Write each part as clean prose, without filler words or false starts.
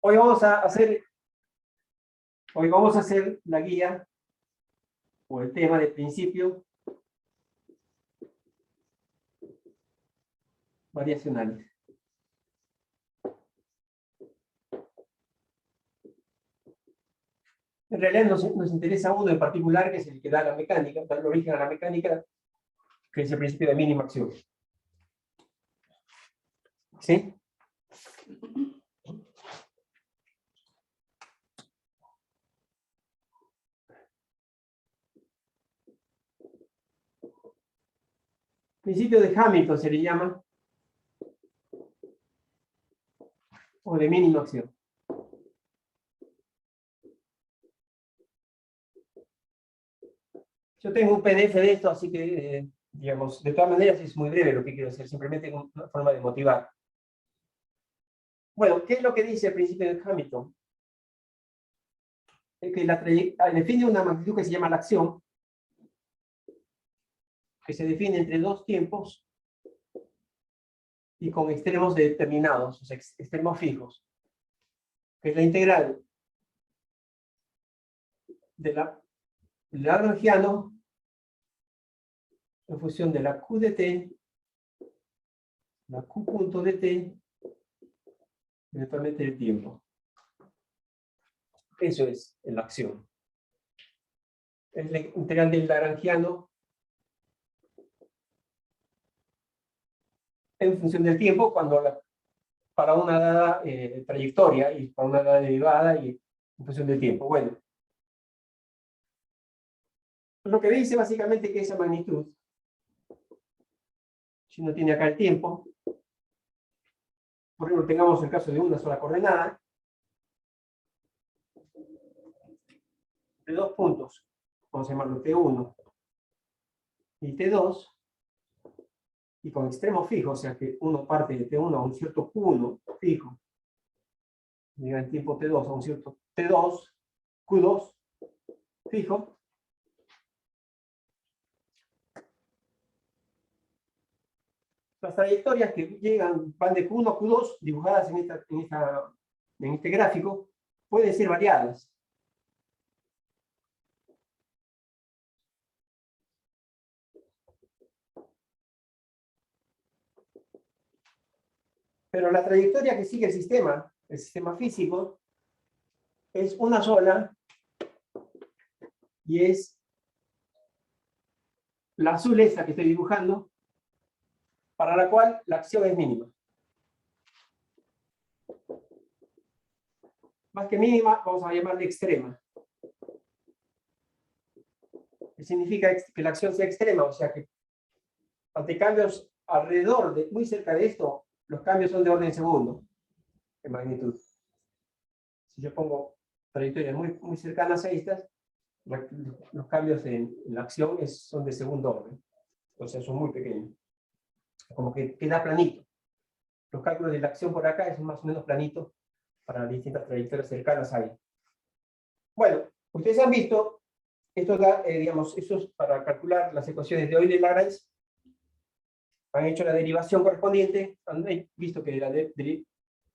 Hoy vamos a hacer la guía o el tema de principio variacionales. En realidad nos interesa uno en particular, que es el que da la mecánica, da el origen a la mecánica, que es el principio de mínima acción. ¿Sí? Principio de Hamilton se le llama, o de mínima acción. Yo tengo un PDF de esto, así que, digamos, de todas maneras es muy breve lo que quiero hacer, simplemente una forma de motivar. Bueno, ¿qué es lo que dice el principio de Hamilton? Es que define una magnitud que se llama la acción, que se define entre dos tiempos y con extremos determinados, o sea, extremos fijos, que es la integral de la lagrangiano en función de la Q de t, la Q punto de t, eventualmente el tiempo. Eso es la acción. Es la integral del lagrangiano en función del tiempo para una dada trayectoria y para una dada derivada y en función del tiempo. Bueno, lo que dice básicamente que esa magnitud, si uno tiene acá el tiempo, por ejemplo, tengamos el caso de una sola coordenada, de dos puntos, vamos a llamarlo T1 y T2, y con extremos fijos, o sea que uno parte de T1 a un cierto Q1 fijo, llega el tiempo T2 a un cierto T2, Q2 fijo, las trayectorias que van de Q1 a Q2, dibujadas en este gráfico, pueden ser variadas. Pero la trayectoria que sigue el sistema físico, es una sola, y es la azul esta que estoy dibujando, para la cual la acción es mínima. Más que mínima, vamos a llamarle extrema. Que significa que la acción sea extrema, o sea que ante cambios muy cerca de esto, los cambios son de orden segundo, en magnitud. Si yo pongo trayectorias muy cercanas a estas, los cambios en la acción son de segundo orden. O sea, son muy pequeños. Como que queda planito. Los cálculos de la acción por acá es más o menos planito para distintas trayectorias cercanas ahí. Bueno, ustedes han visto, esto da, digamos, eso es para calcular las ecuaciones de Euler-Lagrange. Han hecho la derivación correspondiente, han visto que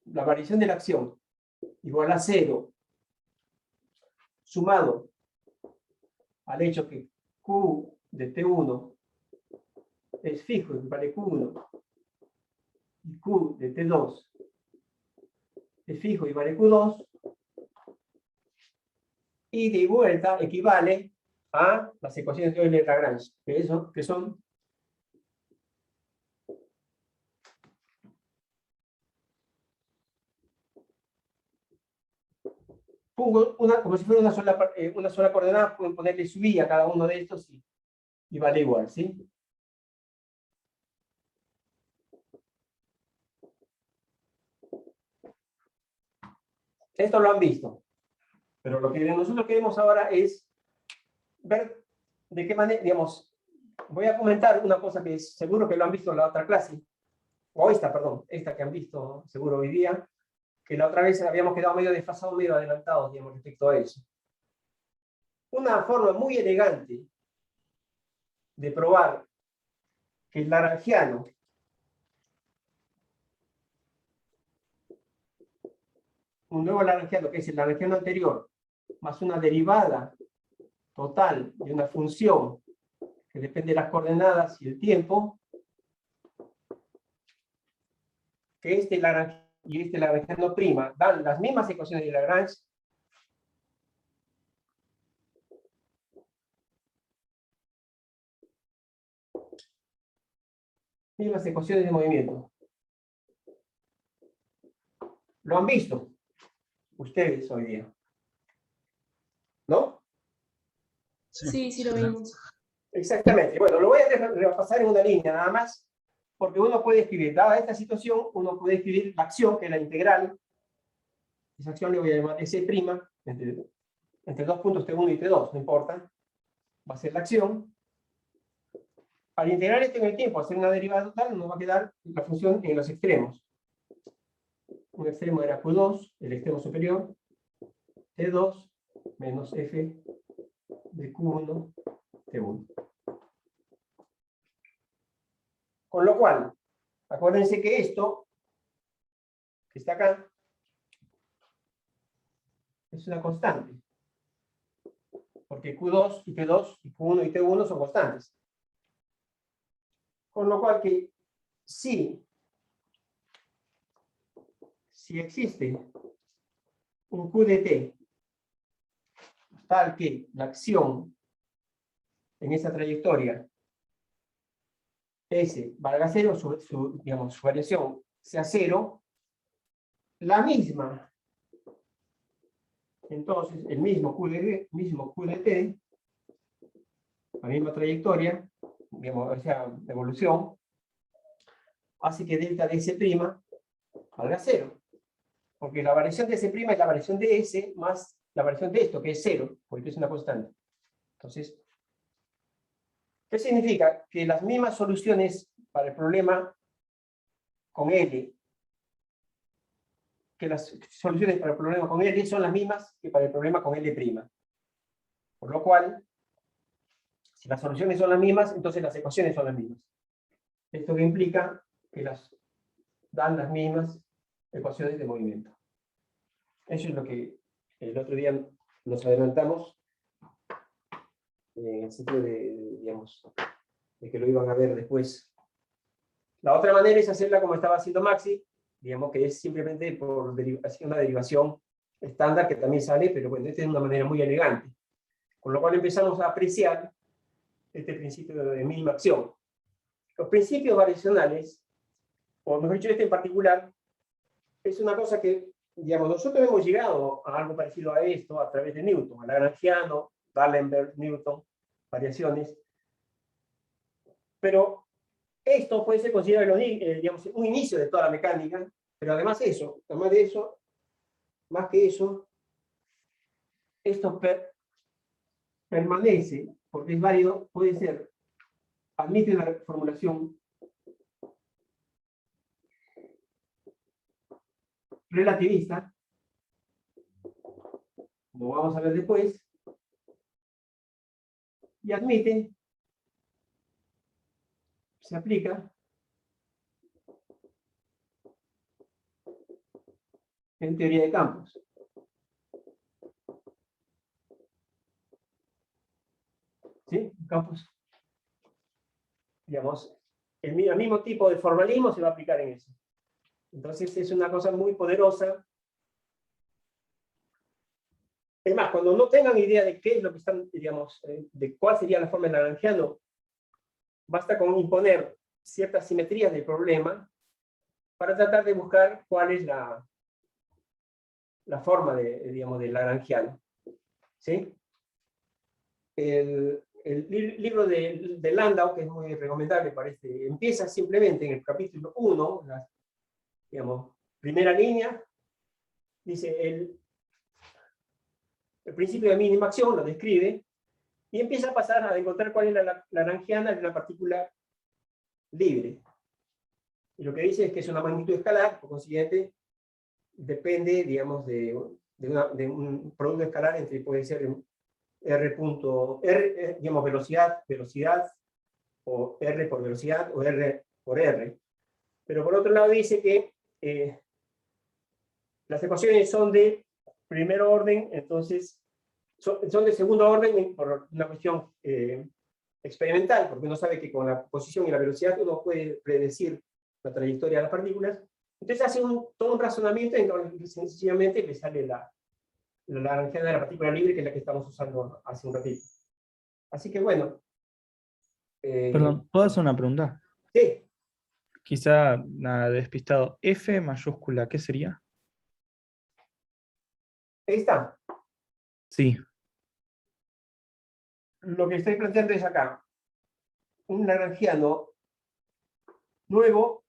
la variación de la acción igual a 0, sumado al hecho que Q de T1 es fijo y vale Q1, y Q de T2 es fijo y vale Q2, y de vuelta equivale a las ecuaciones de Euler-Lagrange, que son pongo como si fuera una sola coordenada, pueden ponerle su i a cada uno de estos y vale igual, ¿sí? Esto lo han visto, pero lo que nosotros queremos ahora es ver de qué manera, digamos, voy a comentar una cosa que seguro que lo han visto en la otra clase, o esta que han visto seguro hoy día, que la otra vez habíamos quedado medio desfasados, medio adelantados, digamos, respecto a eso. Una forma muy elegante de probar que el lagrangiano un nuevo lagrangiano, que es el lagrangiano anterior, más una derivada total de una función que depende de las coordenadas y el tiempo, que este lagrangiano y este lagrangiano prima dan las mismas ecuaciones de Lagrange, mismas ecuaciones de movimiento. ¿Lo han visto ustedes hoy día? ¿No? Sí, lo vimos. Exactamente. Bueno, lo voy a repasar en una línea nada más, porque uno puede escribir, dada esta situación, uno puede escribir la acción, que es la integral. Esa acción le voy a llamar S', entre dos puntos T1 y T2, no importa. Va a ser la acción. Al integrar esto en el tiempo, hacer una derivada total, nos va a quedar la función en los extremos. Un extremo era Q2, el extremo superior, T2 menos F de Q1, T1. Con lo cual, acuérdense que esto, que está acá, es una constante. Porque Q2 y T2, y Q1 y T1 son constantes. Con lo cual que si existe un Q de T tal que la acción en esa trayectoria S valga cero, digamos, su variación sea cero, la misma, entonces el mismo Q de T, la misma trayectoria, digamos, o sea, evolución, hace que delta de S' valga cero. Porque la variación de S' es la variación de S más la variación de esto, que es cero, porque es una constante. Entonces, ¿qué significa? Que las mismas soluciones para el problema con L, que las soluciones para el problema con L son las mismas que para el problema con L'. Por lo cual, si las soluciones son las mismas, entonces las ecuaciones son las mismas. Esto que implica que dan las mismas ecuaciones de movimiento. Eso es lo que el otro día nos adelantamos, en el sentido digamos, de que lo iban a ver después. La otra manera es hacerla como estaba haciendo Maxi, digamos que es simplemente por una derivación estándar que también sale, pero bueno, esta es una manera muy elegante. Con lo cual empezamos a apreciar este principio de mínima acción. Los principios variacionales, o mejor dicho, este en particular, es una cosa que, digamos, nosotros hemos llegado a algo parecido a esto a través de Newton, a Lagrangiano, D'Alembert, Newton, variaciones. Pero esto puede ser considerado digamos, un inicio de toda la mecánica, pero además de eso, más que eso, esto permanece, porque es válido, puede ser, admite una formulación relativista, lo vamos a ver después, y admite, se aplica en teoría de campos. ¿Sí? Campos, digamos, el mismo tipo de formalismo se va a aplicar en eso. Entonces es una cosa muy poderosa. Es más, cuando no tengan idea de qué es lo que están, digamos, de cuál sería la forma de Lagrangiano, basta con imponer ciertas simetrías del problema para tratar de buscar cuál es la forma digamos, de Lagrangiano. ¿Sí? El libro de Landau, que es muy recomendable, parece, empieza simplemente en el capítulo 1, la, digamos, primera línea, dice el principio de mínima acción, lo describe, y empieza a pasar a encontrar cuál es la lagrangiana de una partícula libre. Y lo que dice es que es una magnitud escalar, por consiguiente, depende, digamos, de un producto escalar entre, puede ser digamos, velocidad, o R por velocidad, o R por R. Pero por otro lado dice que Las ecuaciones son de primer orden, entonces son de segundo orden por una cuestión experimental, porque uno sabe que con la posición y la velocidad uno puede predecir la trayectoria de las partículas. Entonces hace todo un razonamiento en donde sencillamente le sale la lagrangiana de la partícula libre, que es la que estamos usando hace un ratito. Así que bueno. Perdón, ¿puedo hacer una pregunta? Sí. Quizá nada despistado. F mayúscula, ¿qué sería? Ahí está. Sí. Lo que estoy planteando es acá. Un lagrangiano nuevo,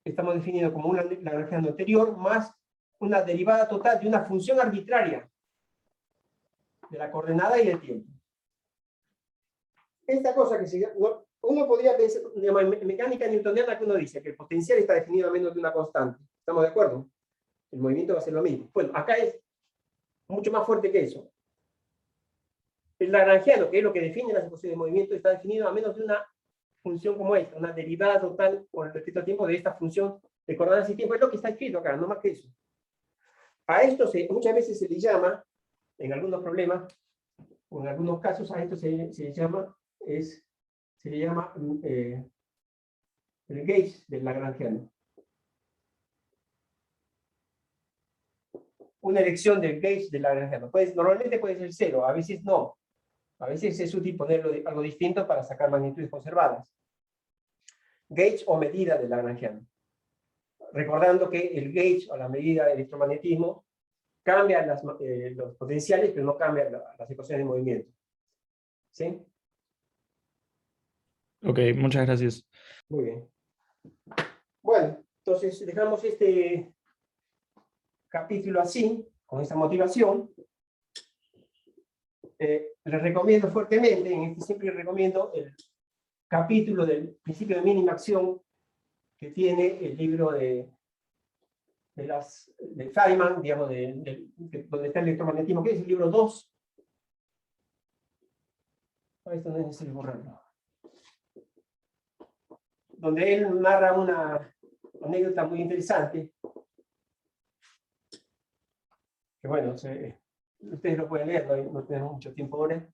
estamos definiendo como un lagrangiano anterior, más una derivada total de una función arbitraria de la coordenada y del tiempo. Esta cosa que uno podría pensar, en mecánica newtoniana, que uno dice que el potencial está definido a menos de una constante. ¿Estamos de acuerdo? El movimiento va a ser lo mismo. Bueno, acá es mucho más fuerte que eso. El lagrangiano, que es lo que define las ecuaciones de movimiento, está definido a menos de una función como esta, una derivada total con respecto al tiempo de esta función de coordenadas y tiempo. Es lo que está escrito acá, no más que eso. A esto muchas veces se le llama, en algunos problemas, o en algunos casos, a esto se le llama el gauge del lagrangiano. Una elección del gauge del lagrangiano. Normalmente puede ser 0, a veces no. A veces es útil ponerlo algo distinto para sacar magnitudes conservadas. Gauge o medida del lagrangiano. Recordando que el gauge o la medida del electromagnetismo cambia los potenciales, pero no cambia las ecuaciones de movimiento. ¿Sí? Ok, muchas gracias. Muy bien. Bueno, entonces dejamos este capítulo así, con esa motivación. Les recomiendo fuertemente, en este siempre recomiendo el capítulo del principio de mínima acción que tiene el libro de Feynman, digamos, donde está el electromagnetismo, que es el libro 2. Esto no es necesario borrarlo. Donde él narra una anécdota muy interesante, que bueno, ustedes lo pueden leer, no tenemos mucho tiempo ahora,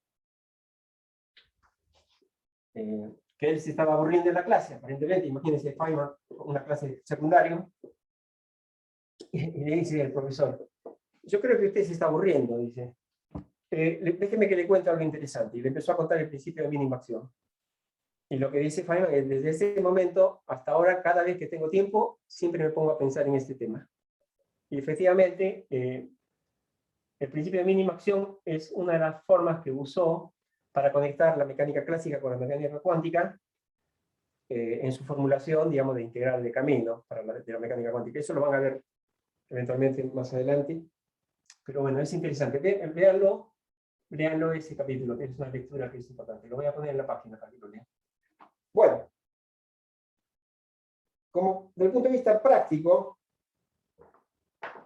que él se estaba aburriendo en la clase, aparentemente. Imagínense Feynman, una clase secundaria, y le dice el profesor: yo creo que usted se está aburriendo, dice. Déjeme que le cuente algo interesante. Y le empezó a contar el principio de mínima acción. Y lo que dice Feynman es: desde ese momento hasta ahora, cada vez que tengo tiempo, siempre me pongo a pensar en este tema. Y efectivamente, el principio de mínima acción es una de las formas que usó para conectar la mecánica clásica con la mecánica cuántica en su formulación, digamos, de integral de camino de la mecánica cuántica. Eso lo van a ver eventualmente más adelante. Pero bueno, es interesante. Léanlo ese capítulo, que es una lectura que es importante. Lo voy a poner en la página para que lo lean. Bueno, como desde el punto de vista práctico,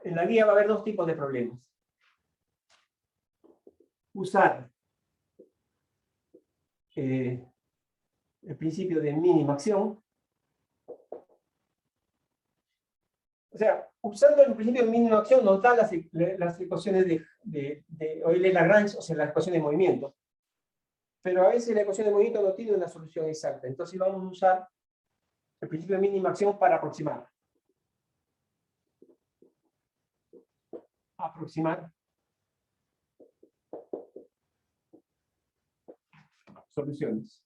en la guía va a haber dos tipos de problemas. Usar el principio de mínima acción. O sea, usando el principio de mínima acción nos dan las ecuaciones de Euler-Lagrange, o sea, las ecuaciones de movimiento. Pero a veces la ecuación de movimiento no tiene una solución exacta. Entonces vamos a usar el principio de mínima acción para aproximar. Soluciones.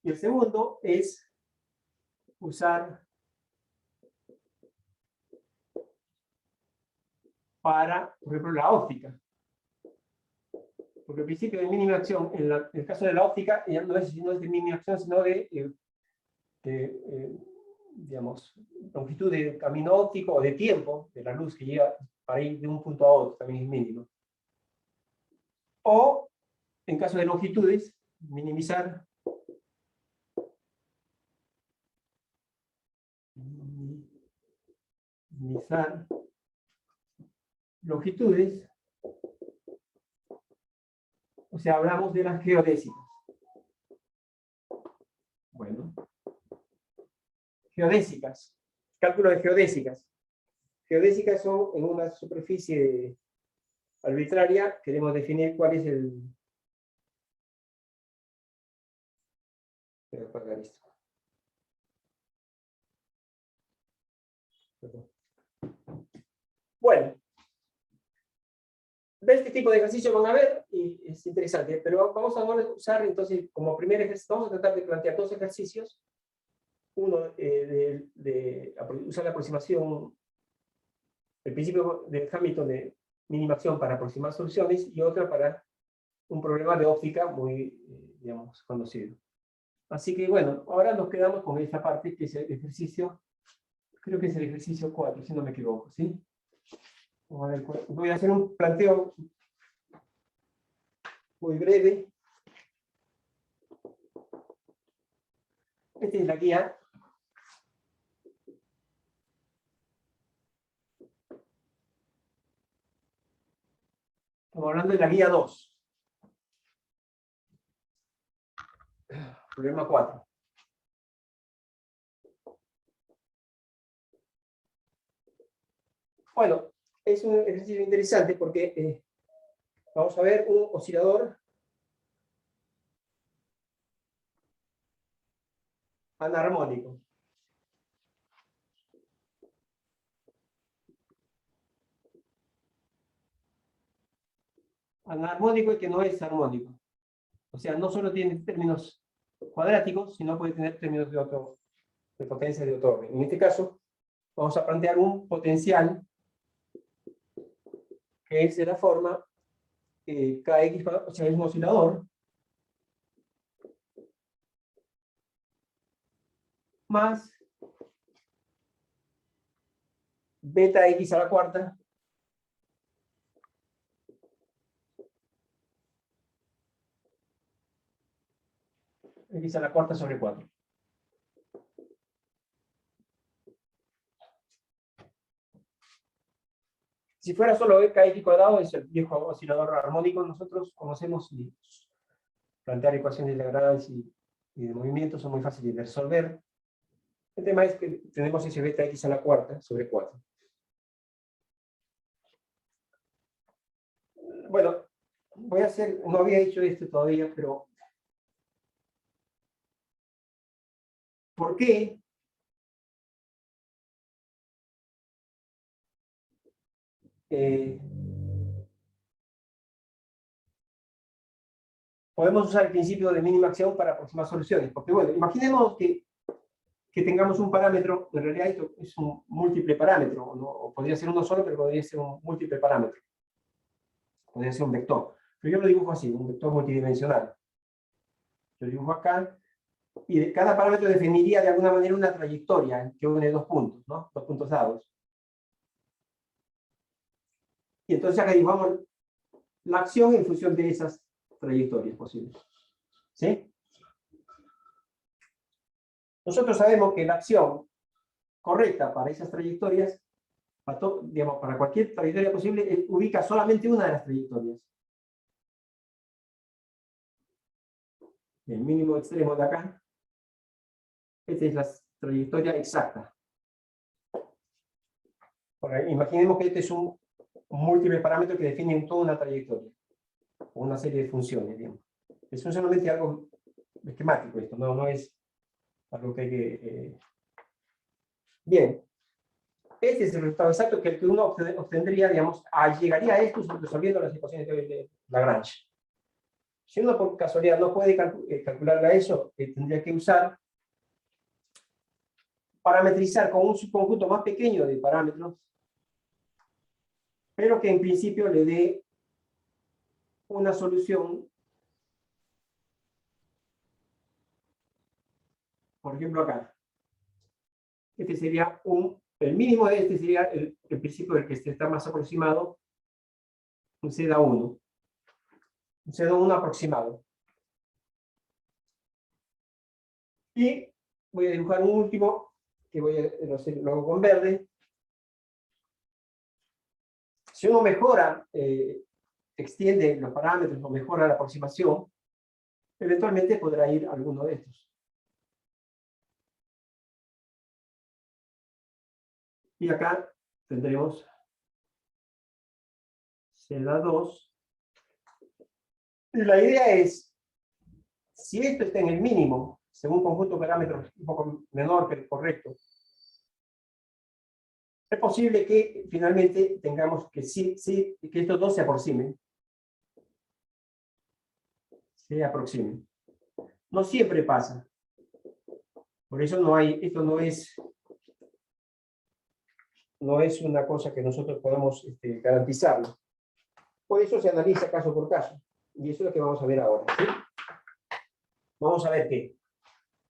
Y el segundo es usar para, por ejemplo, la óptica. Porque el principio de mínima acción, en el caso de la óptica, ya no es de mínima acción, sino digamos, longitud de camino óptico o de tiempo de la luz que llega para ir de un punto a otro, también es mínimo. O, en caso de longitudes, minimizar longitudes, o sea, hablamos de las geodésicas. Bueno. geodésicas. Cálculo de geodésicas. Geodésicas son en una superficie arbitraria, queremos definir cuál es el... Voy a apagar esto. Perdón. Bueno, de este tipo de ejercicio van a ver, y es interesante, pero vamos a usar entonces como primer ejercicio, vamos a tratar de plantear dos ejercicios, uno de usar la aproximación, el principio de Hamilton de minimación para aproximar soluciones, y otro para un problema de óptica muy, digamos, conocido. Así que bueno, ahora nos quedamos con esta parte que es el ejercicio, creo que es el ejercicio 4, si no me equivoco, ¿sí? Vamos a ver, voy a hacer un planteo muy breve. Esta es la guía. Estamos hablando de la guía 2. Problema 4. Bueno, es un ejercicio interesante porque vamos a ver un oscilador anarmónico. Anarmónico y que no es armónico. O sea, no solo tiene términos cuadráticos, sino puede tener términos de potencia de otro orden. En este caso, vamos a plantear un potencial que es de la forma KX, o sea, es un oscilador más beta X a la cuarta X a la cuarta sobre 4. Si fuera solo KX cuadrado, es el viejo oscilador armónico, nosotros conocemos y plantear ecuaciones de Lagrange y de movimiento son muy fáciles de resolver. El tema es que tenemos ese beta X a la cuarta sobre 4. Bueno, voy a hacer, no había hecho esto todavía, pero ¿por qué podemos usar el principio de mínima acción para aproximar soluciones? Porque bueno, imaginemos que tengamos un parámetro, en realidad esto es un múltiple parámetro, ¿no? O podría ser uno solo, pero podría ser un múltiple parámetro. Podría ser un vector. Pero yo lo dibujo así, un vector multidimensional. Lo dibujo acá, y de cada parámetro definiría de alguna manera una trayectoria que une dos puntos, ¿no? Dos puntos dados. Y entonces acá dibujamos la acción en función de esas trayectorias posibles. ¿Sí? Nosotros sabemos que la acción correcta para esas trayectorias, digamos, para cualquier trayectoria posible, ubica solamente una de las trayectorias. El mínimo extremo de acá. Esta es la trayectoria exacta. Ahora, imaginemos que este es un múltiple parámetro que define toda una trayectoria, o una serie de funciones, digamos. Es solamente algo esquemático esto, no es algo que hay que... Bien. Este es el resultado exacto que uno obtendría, digamos, llegaría a esto resolviendo las ecuaciones de Lagrange. Si uno por casualidad no puede calcularla eso, tendría que usar, parametrizar con un subconjunto más pequeño de parámetros, pero que en principio le dé una solución, por ejemplo acá. Este sería el mínimo de este sería el principio del que está más aproximado, un Z1. Un Z1 aproximado. Y voy a dibujar un último, que voy a hacer luego con verde. Si uno mejora, extiende los parámetros o mejora la aproximación, eventualmente podrá ir a alguno de estos. Y acá tendremos C da 2. Y la idea es, si esto está en el mínimo, según un conjunto de parámetros un poco menor que el correcto, es posible que finalmente tengamos que que estos dos se aproximen. Se aproximen. No siempre pasa. Por eso esto no es una cosa que nosotros podamos garantizarlo. Por eso se analiza caso por caso. Y eso es lo que vamos a ver ahora. ¿Sí? Vamos a ver qué.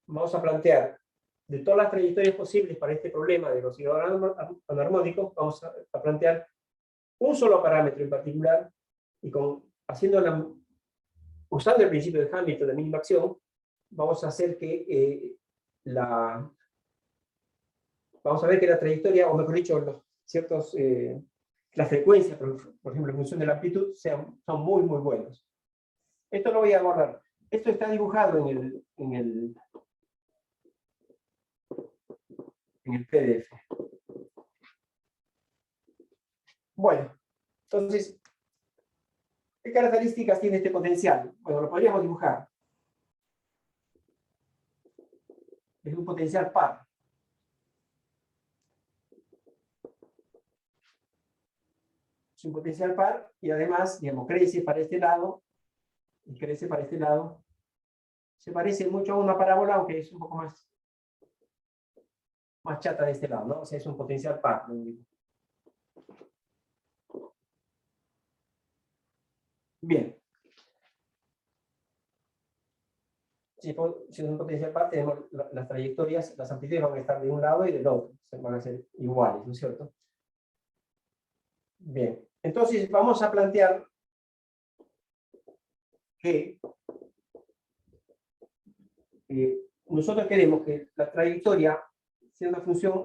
Vamos a plantear de todas las trayectorias posibles para este problema de los osciladores anarmónicos, vamos a plantear un solo parámetro en particular y usando el principio de Hamilton de mínima acción, vamos a hacer que vamos a ver que la trayectoria, o mejor dicho, las frecuencias, por ejemplo, en función de la amplitud, son muy, muy buenos. Esto lo voy a guardar. Esto está dibujado en el PDF. Bueno, entonces, ¿qué características tiene este potencial? Bueno, lo podríamos dibujar. Es un potencial par. Es un potencial par y además, digamos, crece para este lado y crece para este lado. Se parece mucho a una parábola, aunque es un poco más chata de este lado, ¿no? O sea, es un potencial par. Bien. Si es un potencial par, tenemos las trayectorias, las amplitudes van a estar de un lado y del otro. Van a ser iguales, ¿no es cierto? Bien. Entonces, vamos a plantear que nosotros queremos que la trayectoria sea una función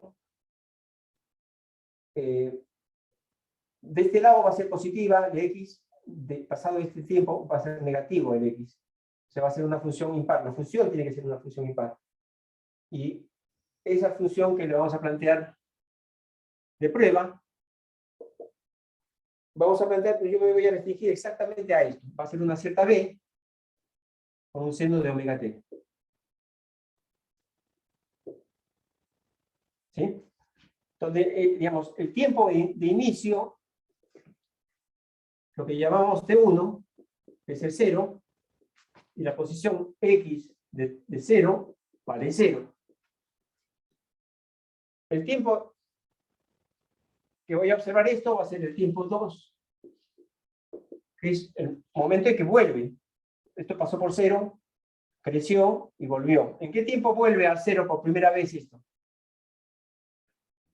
de este lado va a ser positiva, de x, pasado este tiempo va a ser negativo el x. O sea, va a ser una función impar. La función tiene que ser una función impar. Y esa función que le vamos a plantear de prueba, vamos a plantear, pero yo me voy a restringir exactamente a esto. Va a ser una cierta b con un seno de omega t. ¿Sí? Entonces, digamos, el tiempo de inicio, lo que llamamos T1, es el 0, y la posición x de 0 vale 0. El tiempo que voy a observar esto va a ser el tiempo 2, que es el momento en que vuelve. Esto pasó por 0, creció y volvió. ¿En qué tiempo vuelve al 0 por primera vez esto?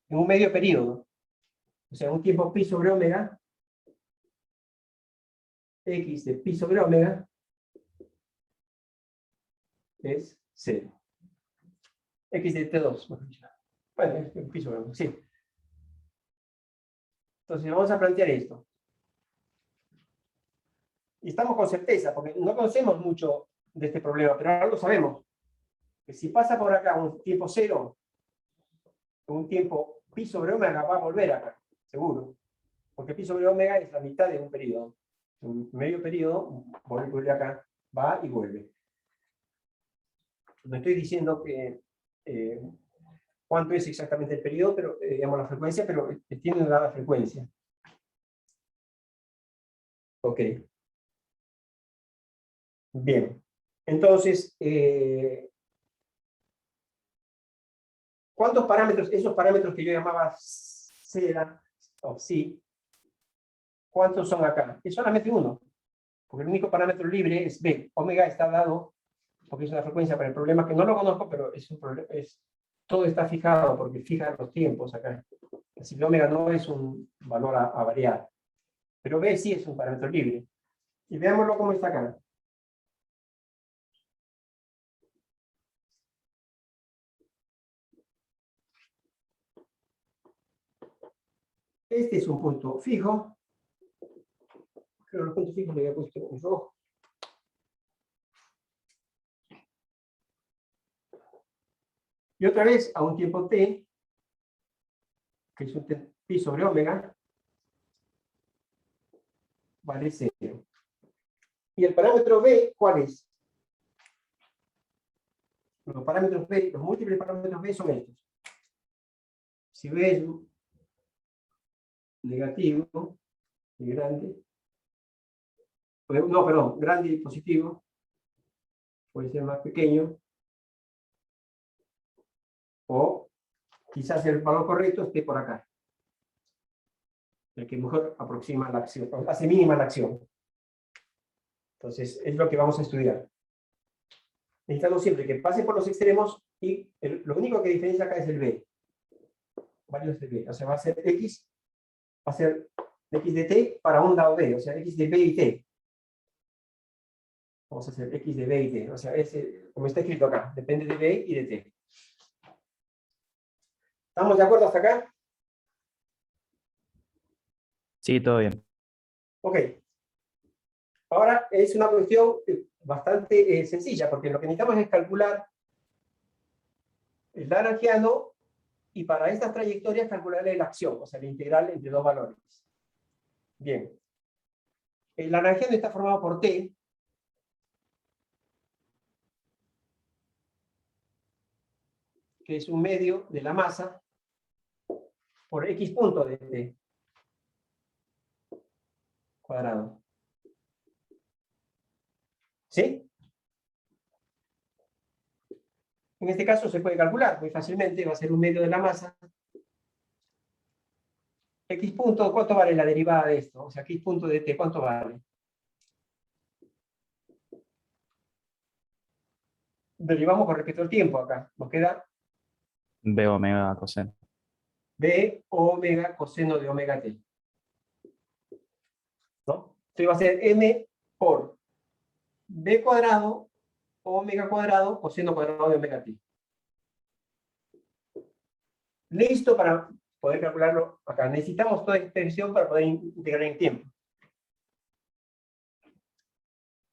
En un medio periodo. O sea, un tiempo pi sobre omega, x de pi sobre omega, es 0. X de T2. Bueno, es pi sobre omega, sí. Entonces vamos a plantear esto. Y estamos con certeza, porque no conocemos mucho de este problema, pero ahora lo sabemos. Que si pasa por acá un tiempo 0, un tiempo pi sobre omega va a volver acá, seguro. Porque pi sobre omega es la mitad de un periodo. Un medio periodo, vuelve acá, va y vuelve. No estoy diciendo que cuánto es exactamente el periodo, pero digamos la frecuencia, pero tiene una dada frecuencia. Ok. Bien. Entonces, ¿cuántos parámetros, esos parámetros que yo llamaba CEDA o sí, cuántos son acá? Es solamente uno, porque el único parámetro libre es B. Omega está dado, porque es una frecuencia para el problema que no lo conozco, pero es un problema, todo está fijado, porque fija los tiempos acá. Así que omega no es un valor a variar. Pero B sí es un parámetro libre. Y veámoslo cómo está acá. Este es un punto fijo. Creo que los puntos fijos le había puesto en rojo. Y otra vez, a un tiempo t, que es un pi sobre omega, vale 0. ¿Y el parámetro B cuál es? Los parámetros B, los múltiples parámetros B son estos. Si B es negativo y grande, no, perdón, grande y positivo, puede ser más pequeño, o quizás el valor correcto esté por acá, el que mejor aproxima la acción, hace mínima la acción. Entonces, es lo que vamos a estudiar. Necesitamos siempre que pase por los extremos y lo único que diferencia acá es el B. Varios de B. O sea, va a ser X, va a ser X de T para un lado B, o sea, X de B y T. Vamos a hacer X de B y T. O sea, como está escrito acá, depende de B y de T. ¿Estamos de acuerdo hasta acá? Sí, todo bien. Ok. Ahora es una cuestión bastante sencilla, porque lo que necesitamos es calcular el lagrangiano y para estas trayectorias calcular la acción, o sea, la integral entre dos valores. Bien. El lagrangiano está formado por T, que es un medio de la masa, por X punto de T cuadrado. ¿Sí? En este caso se puede calcular muy fácilmente, va a ser un medio de la masa. X punto, ¿cuánto vale la derivada de esto? O sea, X punto de T, ¿cuánto vale? Derivamos con respecto al tiempo acá. Nos queda B omega coseno. B omega coseno de omega T. ¿No? Entonces va a ser M por B cuadrado, omega cuadrado, coseno cuadrado de omega T. Listo para poder calcularlo acá. Necesitamos toda esta expresión para poder integrar en tiempo.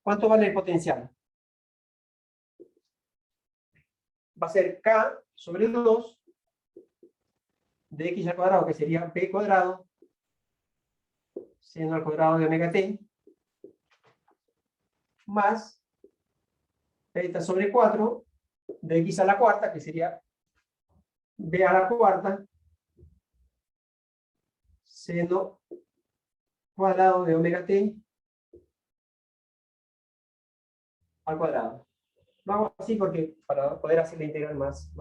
¿Cuánto vale el potencial? Va a ser K sobre 2 de X al cuadrado, que sería B cuadrado, seno al cuadrado de omega T, más beta sobre 4 de X a la cuarta, que sería B a la cuarta, seno cuadrado de omega T al cuadrado. Lo hago así porque para poder hacer la integral más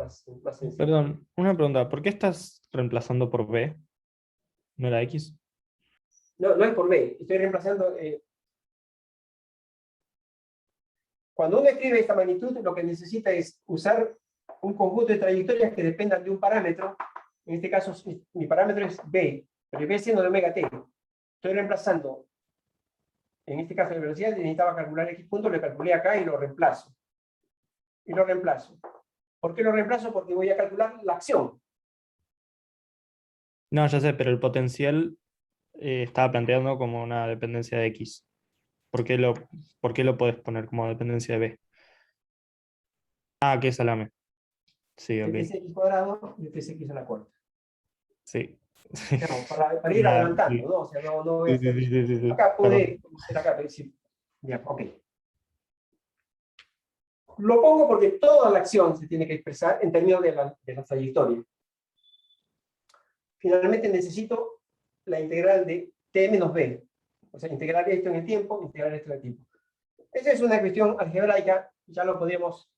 sencilla. Perdón, una pregunta. ¿Por qué estás reemplazando por B? ¿No era X? No, no es por B, estoy reemplazando. Cuando uno escribe esta magnitud, lo que necesita es usar un conjunto de trayectorias que dependan de un parámetro. En este caso, mi parámetro es B, pero B siendo de omega T. Estoy reemplazando, en este caso de velocidad, necesitaba calcular X punto, lo calculé acá y lo reemplazo. Y lo reemplazo. ¿Por qué lo reemplazo? Porque voy a calcular la acción. No, ya sé, pero el potencial estaba planteando como una dependencia de X. ¿Por qué lo podés poner como dependencia de B? Ah, que es salame. Sí, De ok. X cuadrado y de X a la cuarta. Sí. Digamos, para ir Nada, adelantando, sí. ¿no? O sea, no voy a Sí, sí, hacer. sí, sí, sí, sí. Acá Perdón. pude hacer acá, pero sí. Ya, ok. Lo pongo porque toda la acción se tiene que expresar en términos de la trayectoria. Finalmente necesito la integral de t menos b. O sea, integrar esto en el tiempo, integrar esto en el tiempo. Esa es una cuestión algebraica, ya lo podríamos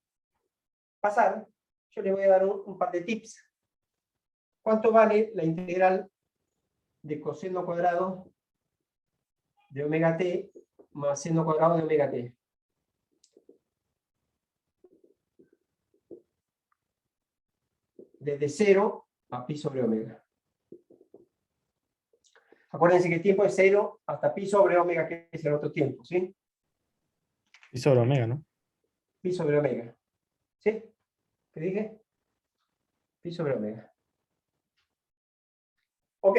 pasar. Yo les voy a dar un par de tips. ¿Cuánto vale la integral de coseno cuadrado de omega t más seno cuadrado de omega t? Desde 0 a pi sobre omega. Acuérdense que el tiempo es 0 hasta pi sobre omega, que es el otro tiempo, ¿sí? Y sobre omega, ¿no? Pi sobre omega. ¿Sí? ¿Qué dije? Pi sobre omega. Ok.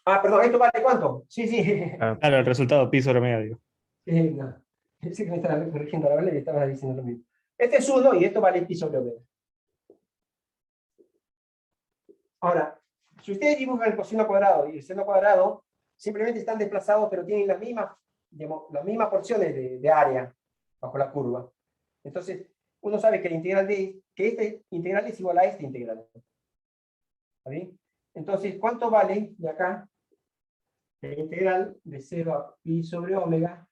Ah, perdón, ¿esto vale cuánto? Sí, sí. Claro, el resultado pi sobre omega, digo. No. Pensé que me estaba corrigiendo la verdad y estaba diciendo lo mismo. Este es 1 y esto vale pi sobre omega. Ahora, si ustedes dibujan el coseno cuadrado y el seno cuadrado, simplemente están desplazados, pero tienen las mismas, digamos, las mismas porciones de área bajo la curva. Entonces, uno sabe que la integral que este integral es igual a este integral. ¿Está bien? Entonces, ¿cuánto vale de acá la integral de 0 a pi sobre omega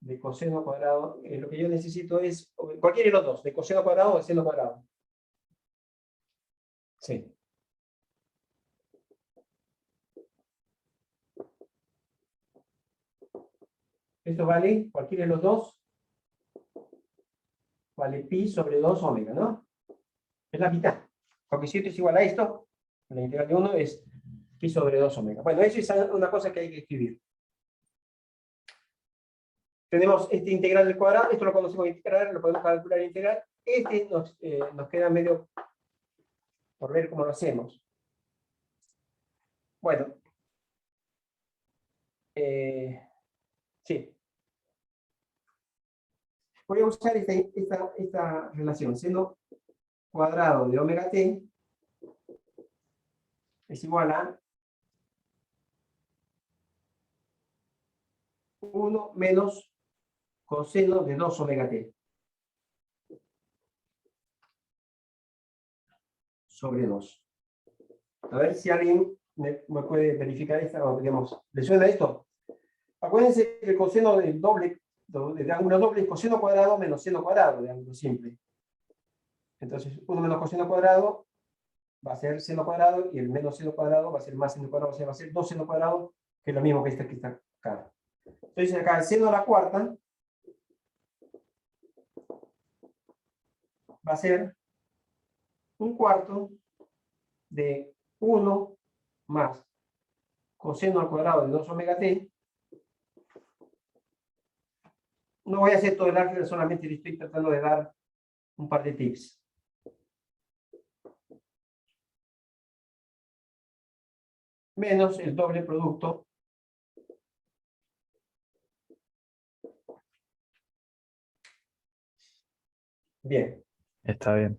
de coseno cuadrado? Lo que yo necesito es cualquiera de los dos, de coseno cuadrado o de seno cuadrado. Sí. Esto vale, cualquiera de los dos, vale pi sobre 2 omega, ¿no? Es la mitad. Porque si esto es igual a esto, la integral de 1 es pi sobre 2 omega. Bueno, eso es una cosa que hay que escribir. Tenemos este integral del cuadrado, esto lo conocemos integral, lo podemos calcular integral. Este nos queda medio por ver cómo lo hacemos. Bueno. Sí. Voy a usar esta relación. Seno cuadrado de omega t es igual a 1 menos coseno de 2 omega t sobre 2. A ver si alguien me puede verificar esta, o digamos, ¿le suena esto? Acuérdense que el coseno del doble, de ángulo doble es coseno cuadrado menos seno cuadrado de ángulo simple. Entonces, 1 menos coseno cuadrado va a ser seno cuadrado, y el menos seno cuadrado va a ser más seno cuadrado, o sea, va a ser 2 seno cuadrado, que es lo mismo que este que está acá. Entonces, acá el seno a la cuarta va a ser un cuarto de 1 más coseno al cuadrado de 2 omega t. No voy a hacer todo el álgebra, solamente le estoy tratando de dar un par de tips. Menos el doble producto bien. Está bien.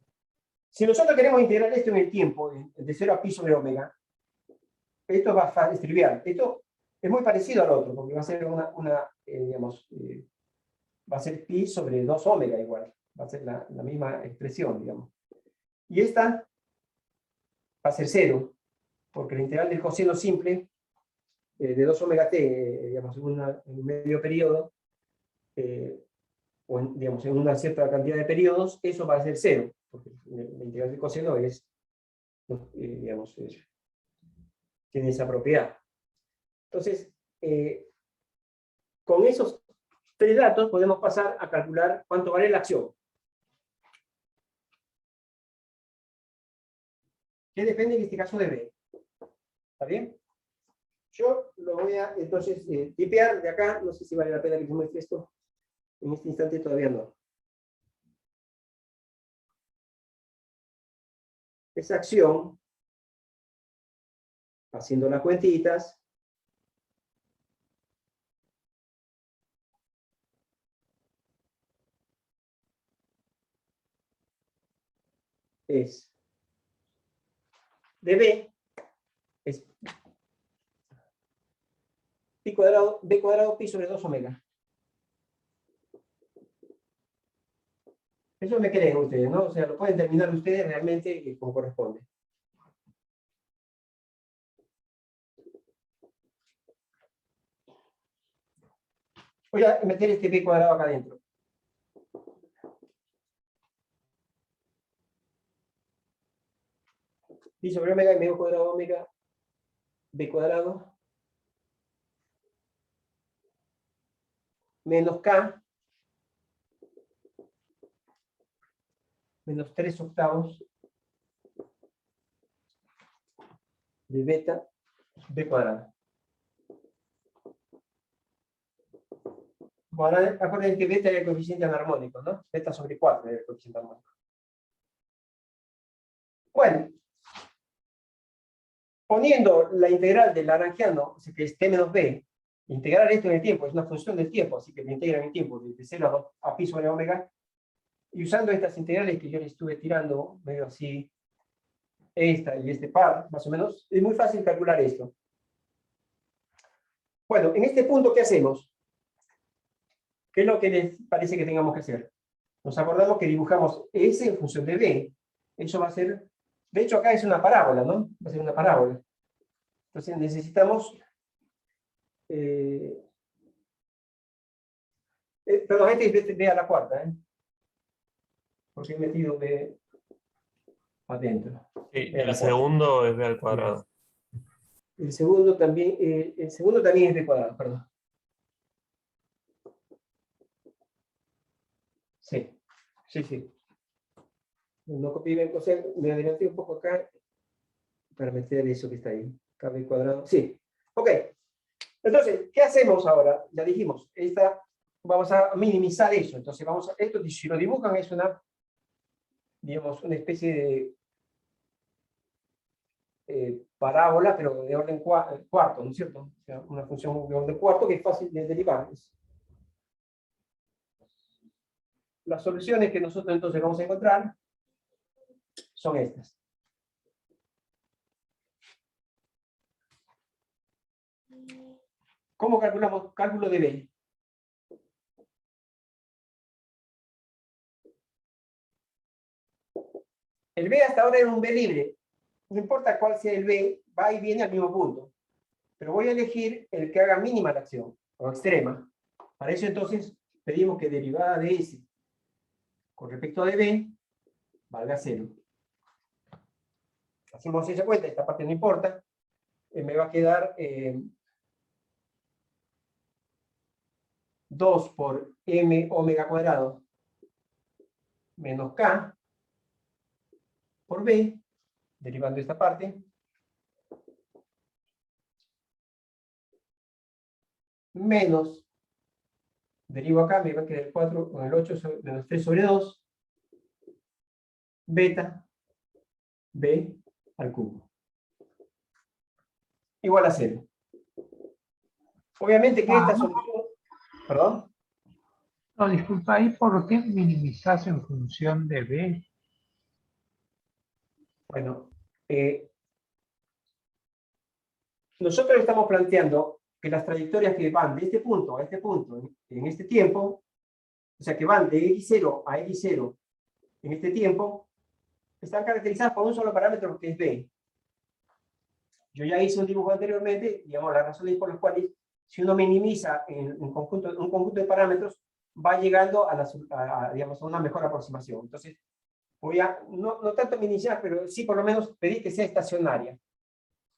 Si nosotros queremos integrar esto en el tiempo, de 0 a pi sobre omega, esto es trivial. Esto es muy parecido al otro, porque va a ser digamos, va a ser pi sobre 2 omega igual. Va a ser la misma expresión, digamos. Y esta va a ser 0, porque la integral del coseno simple de 2 omega t, digamos, en un medio periodo, o digamos, en una cierta cantidad de periodos, eso va a ser 0, porque la integral del coseno es, digamos, tiene esa propiedad. Entonces, con esos 3 datos podemos pasar a calcular cuánto vale la acción. Que depende en este caso de B. ¿Está bien? Yo lo voy a, entonces, tipear de acá. No sé si vale la pena que se muestre esto. En este instante todavía no. Esa acción, haciendo las cuentitas, es de B, es pi cuadrado, B cuadrado pi sobre 2 omega. Eso me creen ustedes, ¿no? O sea, lo pueden terminar ustedes realmente como corresponde. Voy a meter este pi cuadrado acá adentro. Pi sobre omega y medio cuadrado omega b cuadrado menos k menos 3 octavos de beta b cuadrado. Bueno, acuérdense que beta es el coeficiente anarmónico, ¿no? Beta sobre 4 es el coeficiente anarmónico. Bueno, poniendo la integral del lagrangiano, o sea, que es t menos b, integrar esto en el tiempo, es una función del tiempo, así que me integra en el tiempo de 0 a pi sobre omega, y usando estas integrales que yo les estuve tirando, medio así, esta y este par, más o menos, es muy fácil calcular esto. Bueno, en este punto, ¿qué hacemos? ¿Qué es lo que les parece que tengamos que hacer? Nos acordamos que dibujamos S en función de B. Eso va a ser, de hecho acá es una parábola, ¿no? Va a ser una parábola. Entonces necesitamos, perdón, este es B a la cuarta, ¿eh? Porque he metido B adentro. Sí, B a la el cuarta. segundo es b al cuadrado. El segundo también es B cuadrado, perdón. Sí, sí, sí. No copié bien, o sea, me adelanté un poco acá para meter eso que está ahí. KB cuadrado. Sí. Ok. Entonces, ¿qué hacemos ahora? Ya dijimos, vamos a minimizar eso. Entonces, esto, si lo dibujan, es una, digamos, una especie de parábola, pero de orden cuarto, ¿no es cierto? O sea, una función de orden cuarto que es fácil de derivar. Las soluciones que nosotros entonces vamos a encontrar son estas. ¿Cómo calculamos cálculo de B? El B hasta ahora era un B libre. No importa cuál sea el B, va y viene al mismo punto. Pero voy a elegir el que haga mínima la acción, o extrema. Para eso entonces pedimos que derivada de S con respecto a de B valga 0. Hacemos esa cuenta, esta parte no importa. Me va a quedar 2 por m omega cuadrado menos k por b, derivando esta parte, menos, derivo acá, me va a quedar el 4 con el 8 menos 3 sobre 2, beta b al cubo. Igual a 0. Obviamente que esta solución, perdón, No, disculpa, ¿y por qué minimizás en función de B? bueno, nosotros estamos planteando que las trayectorias que van de este punto a este punto en este tiempo, o sea, que van de x0 a x0 en este tiempo, están caracterizadas por un solo parámetro que es b. Yo ya hice un dibujo anteriormente, digamos, las razones por las cuales, si uno minimiza un conjunto de parámetros, va llegando digamos, a una mejor aproximación. Entonces, voy a, no tanto minimizar, pero sí por lo menos pedir que sea estacionaria.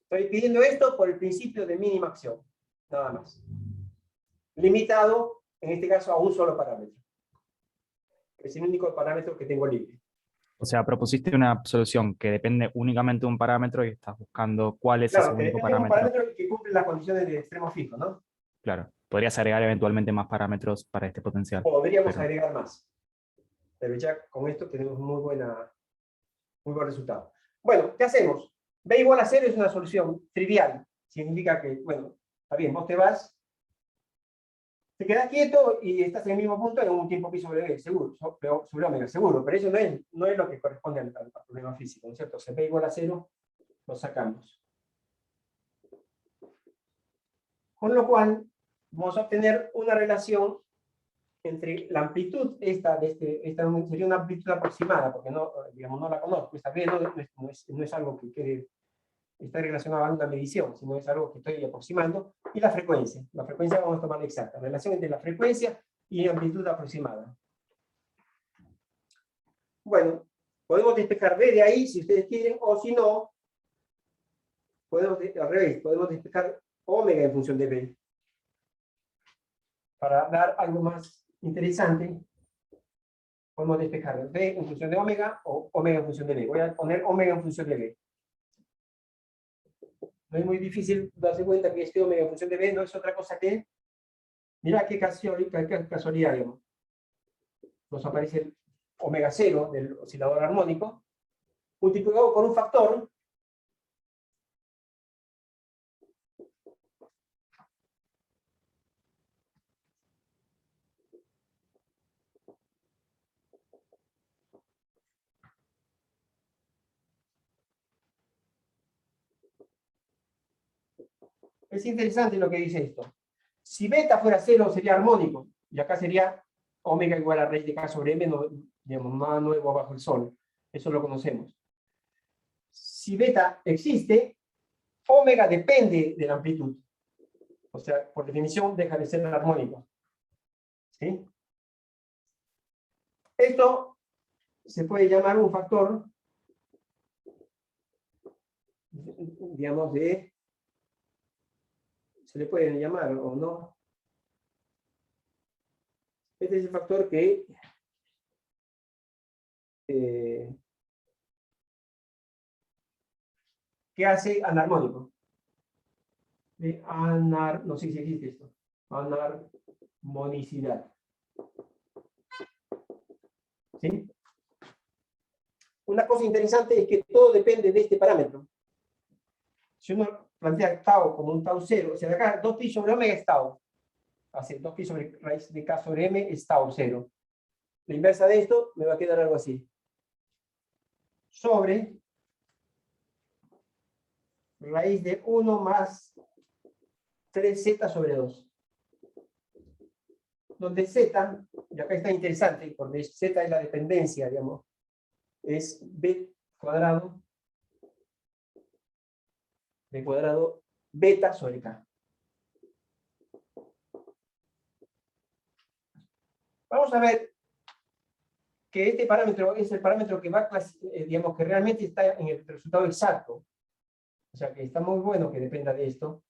Estoy pidiendo esto por el principio de mínima acción, nada más. Limitado, en este caso, a un solo parámetro. Es el único parámetro que tengo libre. O sea, propusiste una solución que depende únicamente de un parámetro y estás buscando cuál es ese Claro, que único depende de un parámetro. parámetro que cumple las condiciones de extremo fijo, ¿no? Claro, podrías agregar eventualmente más parámetros para este potencial. Podríamos pero- agregar más. Pero ya con esto tenemos muy buen resultado. Bueno, ¿qué hacemos? B igual a 0 es una solución trivial. Significa que, bueno, está bien, vos te quedas quieto y estás en el mismo punto en un tiempo pi sobre B, seguro, sobre omega, seguro, pero eso no es lo que corresponde al problema físico, ¿no es cierto? Si B igual a 0, lo sacamos. Con lo cual, vamos a obtener una relación entre la amplitud, esta sería una amplitud aproximada, porque no, digamos, no la conozco, esta B no es algo que está relacionado a una medición, sino es algo que estoy aproximando, y la frecuencia. La frecuencia vamos a tomar exacta, relación entre la frecuencia y amplitud aproximada. Bueno, podemos despejar B de ahí, si ustedes quieren, o si no, al revés, podemos despejar omega en función de B. Para dar algo más interesante, podemos despejar B en función de omega o omega en función de B. Voy a poner omega en función de B. No es muy difícil darse cuenta que este omega en función de B no es otra cosa que, mira qué casualidad, digamos. Nos aparece el omega 0 del oscilador armónico, multiplicado por un factor Es interesante lo que dice esto. Si beta fuera 0 sería armónico, y acá sería omega igual a raíz de K sobre M, no, digamos, nada nuevo bajo el sol. Eso lo conocemos. Si beta existe, omega depende de la amplitud. O sea, por definición, deja de ser armónico. ¿Sí? Esto se puede llamar un factor, digamos, se le puede llamar o no. Este es el factor que hace anarmónico. No sé si existe esto. Anarmonicidad. ¿Sí? Una cosa interesante es que todo depende de este parámetro. Si uno plantea tau como un tau 0, o sea, de acá 2pi sobre omega es tau. Así, 2pi sobre raíz de K sobre M es tau 0. La inversa de esto me va a quedar algo así. Sobre raíz de 1 más 3z sobre 2. Donde z, y acá está interesante, porque z es la dependencia, digamos, es b cuadrado beta sobre k. Vamos a ver que este parámetro es el parámetro que va, digamos, que realmente está en el resultado exacto. O sea que está muy bueno que dependa de esto.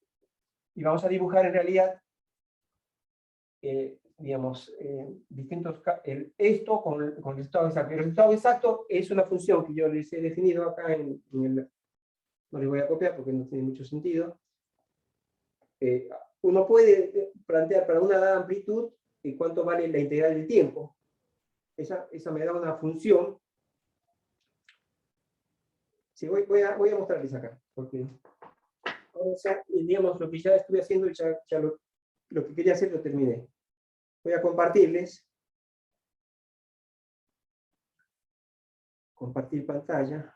Y vamos a dibujar en realidad, digamos, distintos, esto con el resultado exacto. El resultado exacto es una función que yo les he definido acá no les voy a copiar porque no tiene mucho sentido. Uno puede plantear para una dada amplitud cuánto vale la integral del tiempo. Esa me da una función. Sí, voy a mostrarles acá, porque digamos, lo que ya estuve haciendo, ya lo que quería hacer lo terminé. Voy a compartirles. Compartir pantalla.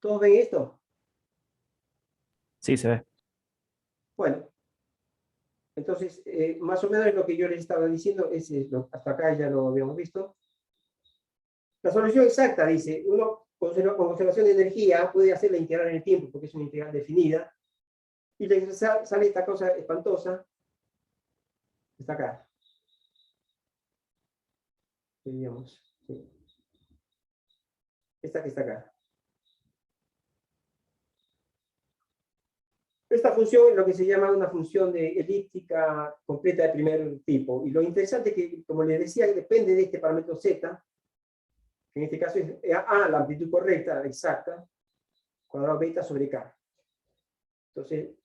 ¿Todos ven esto? Sí, se ve. Bueno. Entonces, más o menos lo que yo les estaba diciendo, hasta acá ya lo habíamos visto. La solución exacta, dice, uno con conservación de energía puede hacer la integral en el tiempo, porque es una integral definida, y le sale esta cosa espantosa, está acá. Digamos, sí. Esta que está acá. Esta función es lo que se llama una función de elíptica completa de primer tipo. Y lo interesante es que, como les decía, depende de este parámetro z, que en este caso es la amplitud correcta, exacta, cuadrado beta sobre k. Entonces,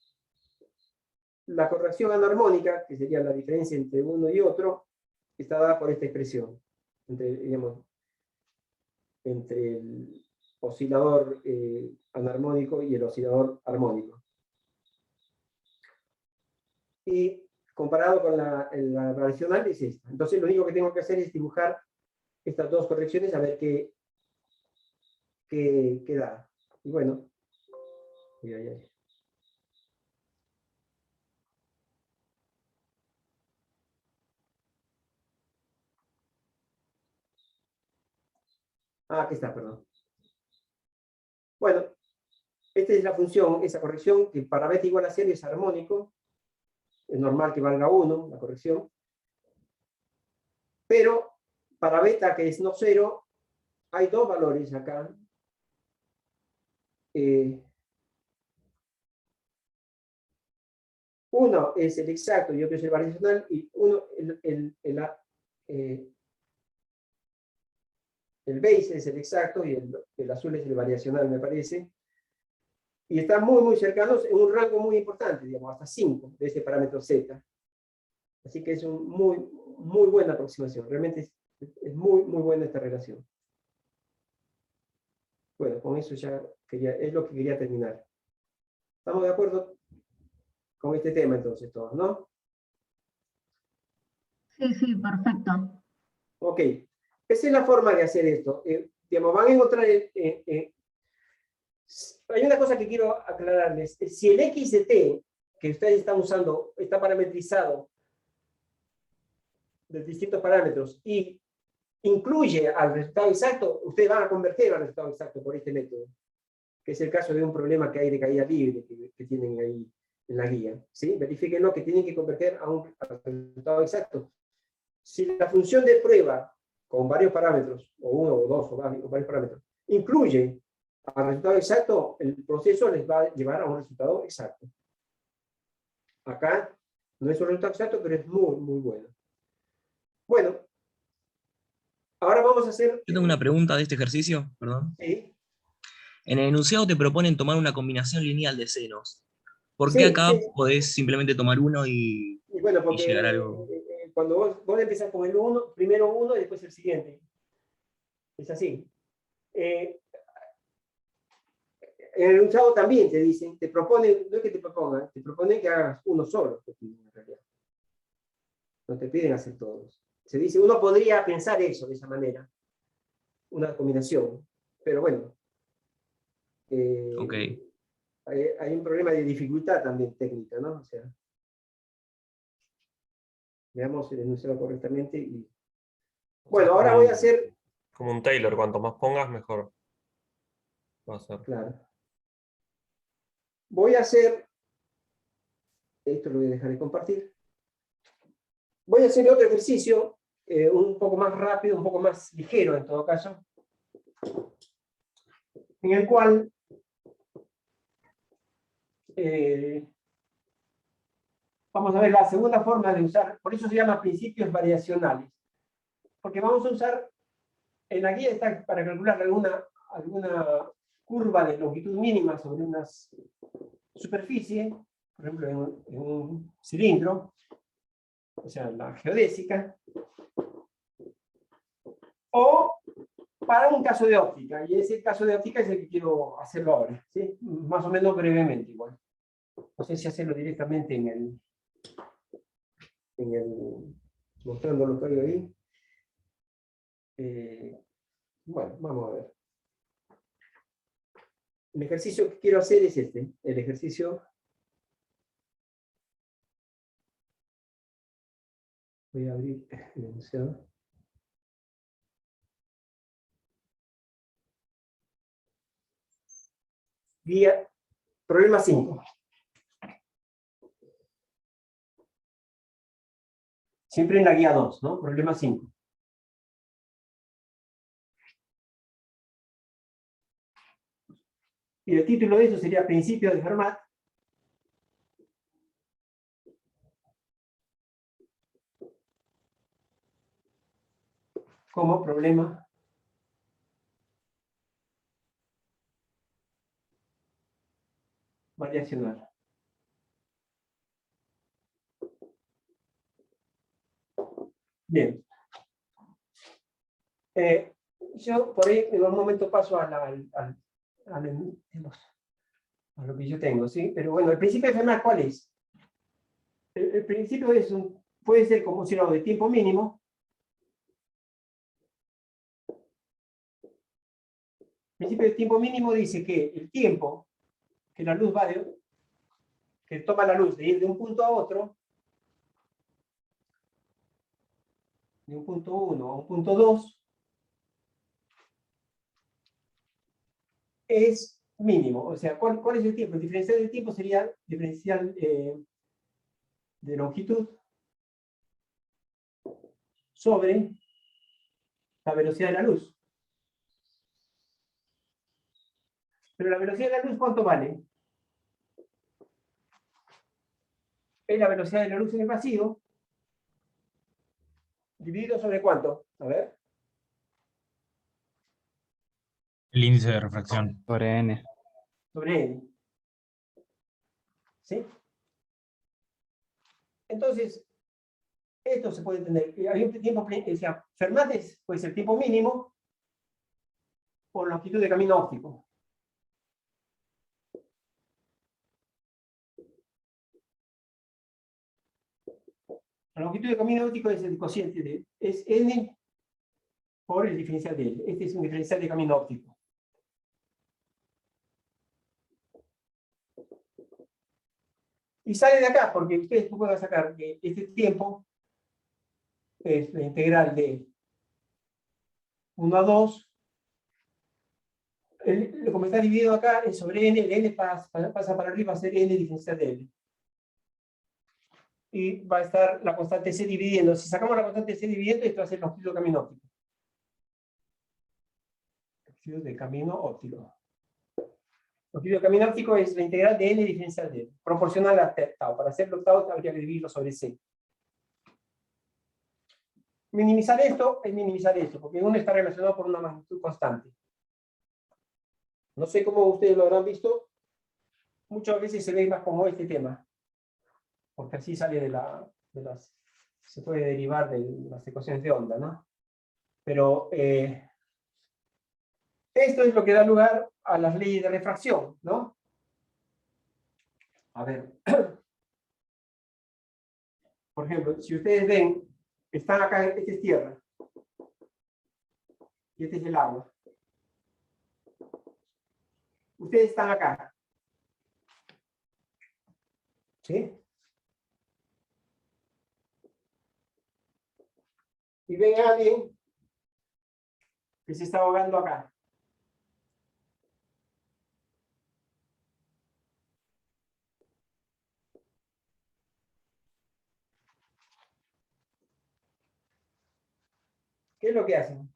la corrección anarmónica, que sería la diferencia entre uno y otro, está dada por esta expresión, digamos, entre el oscilador anarmónico y el oscilador armónico. Y comparado con la variacional es esta. Entonces lo único que tengo que hacer es dibujar estas dos correcciones a ver qué da. Y bueno, aquí está, perdón. Bueno, esta es la función, esa corrección, que para beta igual a 0 es armónico. Es normal que valga 1, la corrección. Pero para beta, que es no 0, hay dos valores acá. Uno es el exacto y otro es el variacional, y uno, el base es el exacto y el azul es el variacional, me parece. Y están muy, muy cercanos en un rango muy importante, digamos, hasta 5 de este parámetro z. Así que es una muy buena aproximación. Realmente es muy, muy buena esta relación. Bueno, con eso ya es lo que quería terminar. ¿Estamos de acuerdo con este tema entonces todos, no? Sí, perfecto. Ok. Esa es la forma de hacer esto. Digamos, van a encontrar Hay una cosa que quiero aclararles. Si el X de t que ustedes están usando está parametrizado de distintos parámetros y incluye al resultado exacto, ustedes van a convertir al resultado exacto por este método, que es el caso de un problema que hay de caída libre que tienen ahí en la guía. ¿Sí? Verifíquenlo que tienen que convertir al resultado exacto. Si la función de prueba con varios parámetros, o uno o dos o varios parámetros, incluye al resultado exacto, el proceso les va a llevar a un resultado exacto. Acá no es un resultado exacto, pero es muy, muy bueno. Bueno, ahora vamos a hacer... Yo tengo una pregunta de este ejercicio, perdón. Sí, En el enunciado te proponen tomar una combinación lineal de senos. ¿Por sí, qué acá sí. podés simplemente tomar uno Y bueno, porque llegar a algo? cuando vos empezás con el 1, primero uno y después el siguiente. Es así. En el enunciado también te dicen, te proponen, no es que te propongan, te proponen que hagas uno solo, en realidad. No te piden hacer todos. Se dice, uno podría pensar eso de esa manera, una combinación, pero bueno, Ok. hay un problema de dificultad también técnica, ¿no? O sea, veamos el enunciado correctamente y... Bueno, ahora voy a hacer... Como un Taylor, cuanto más pongas, mejor va a ser. Claro. Voy a hacer... Esto lo voy a dejar de compartir. Voy a hacer otro ejercicio, un poco más rápido, un poco más ligero en todo caso, en el cual vamos a ver la segunda forma de usar, por eso se llama principios variacionales, porque vamos a usar, en la guía está para calcular alguna curva de longitud mínima sobre una superficie, por ejemplo en un cilindro, o sea, la geodésica, o para un caso de óptica, y ese caso de óptica es el que quiero hacerlo ahora, ¿sí? Más o menos brevemente igual. No sé si hacerlo directamente en el mostrando lo que hay ahí. Bueno, vamos a ver. El ejercicio que quiero hacer es este, el ejercicio. Voy a abrir el enunciado. Guía, problema 5. Siempre en la guía 2, ¿no? Problema 5. Y el título de eso sería Principio de Fermat. Como problema variacional. Bien. Yo por ahí en un momento paso a lo que yo tengo, ¿sí? Pero bueno, el principio de Fermat, ¿cuál es? El principio es puede ser como si no de tiempo mínimo. El principio de tiempo mínimo dice que el tiempo que la luz que toma la luz de ir de un punto a otro, de un punto 1 a un punto 2, es mínimo. O sea, ¿cuál es el tiempo? El diferencial del tiempo sería diferencial de longitud sobre la velocidad de la luz. Pero la velocidad de la luz, ¿cuánto vale? Es la velocidad de la luz en el vacío, dividido sobre ¿cuánto? A ver. El índice de refracción. Sobre n. Sobre n. ¿Sí? Entonces, esto se puede entender. Hay un tiempo, o sea, Fermat puede ser tiempo mínimo por longitud de camino óptico. La longitud de camino óptico es el cociente es n por el diferencial de L. Este es un diferencial de camino óptico. Y sale de acá, porque ustedes pueden sacar que este tiempo es la integral de 1 a 2. Como está dividido acá, es sobre n, el n pasa para arriba, va a ser n diferencial de n. Y va a estar la constante c dividiendo. Si sacamos la constante c dividiendo, esto va a ser el longitud de camino óptico. Longitud de camino óptico. Longitud de camino óptico es la integral de n diferencial de n, proporcional a tau. Para hacerlo tau habría que dividirlo sobre c. Minimizar esto es minimizar esto, porque uno está relacionado por una magnitud constante. No sé cómo ustedes lo habrán visto, muchas veces se ve más como este tema, porque así sale se puede derivar de las ecuaciones de onda, ¿no? Pero esto es lo que da lugar a las leyes de refracción, ¿no? A ver. Por ejemplo, si ustedes ven, están acá, esta es tierra, y este es el agua. Ustedes están acá. ¿Sí? Y ven a alguien que se está ahogando acá. ¿Qué es lo que hacen?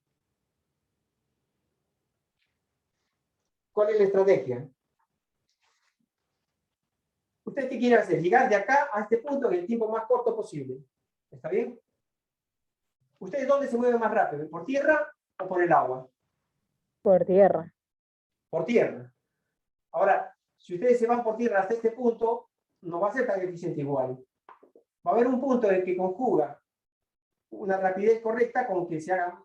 ¿Cuál es la estrategia? ¿Usted qué quiere hacer? Llegar de acá a este punto en el tiempo más corto posible. ¿Está bien? ¿Ustedes dónde se mueven más rápido? ¿Por tierra o por el agua? Por tierra. Por tierra. Ahora, si ustedes se van por tierra hasta este punto, no va a ser tan eficiente igual. Va a haber un punto en el que conjuga una rapidez correcta con que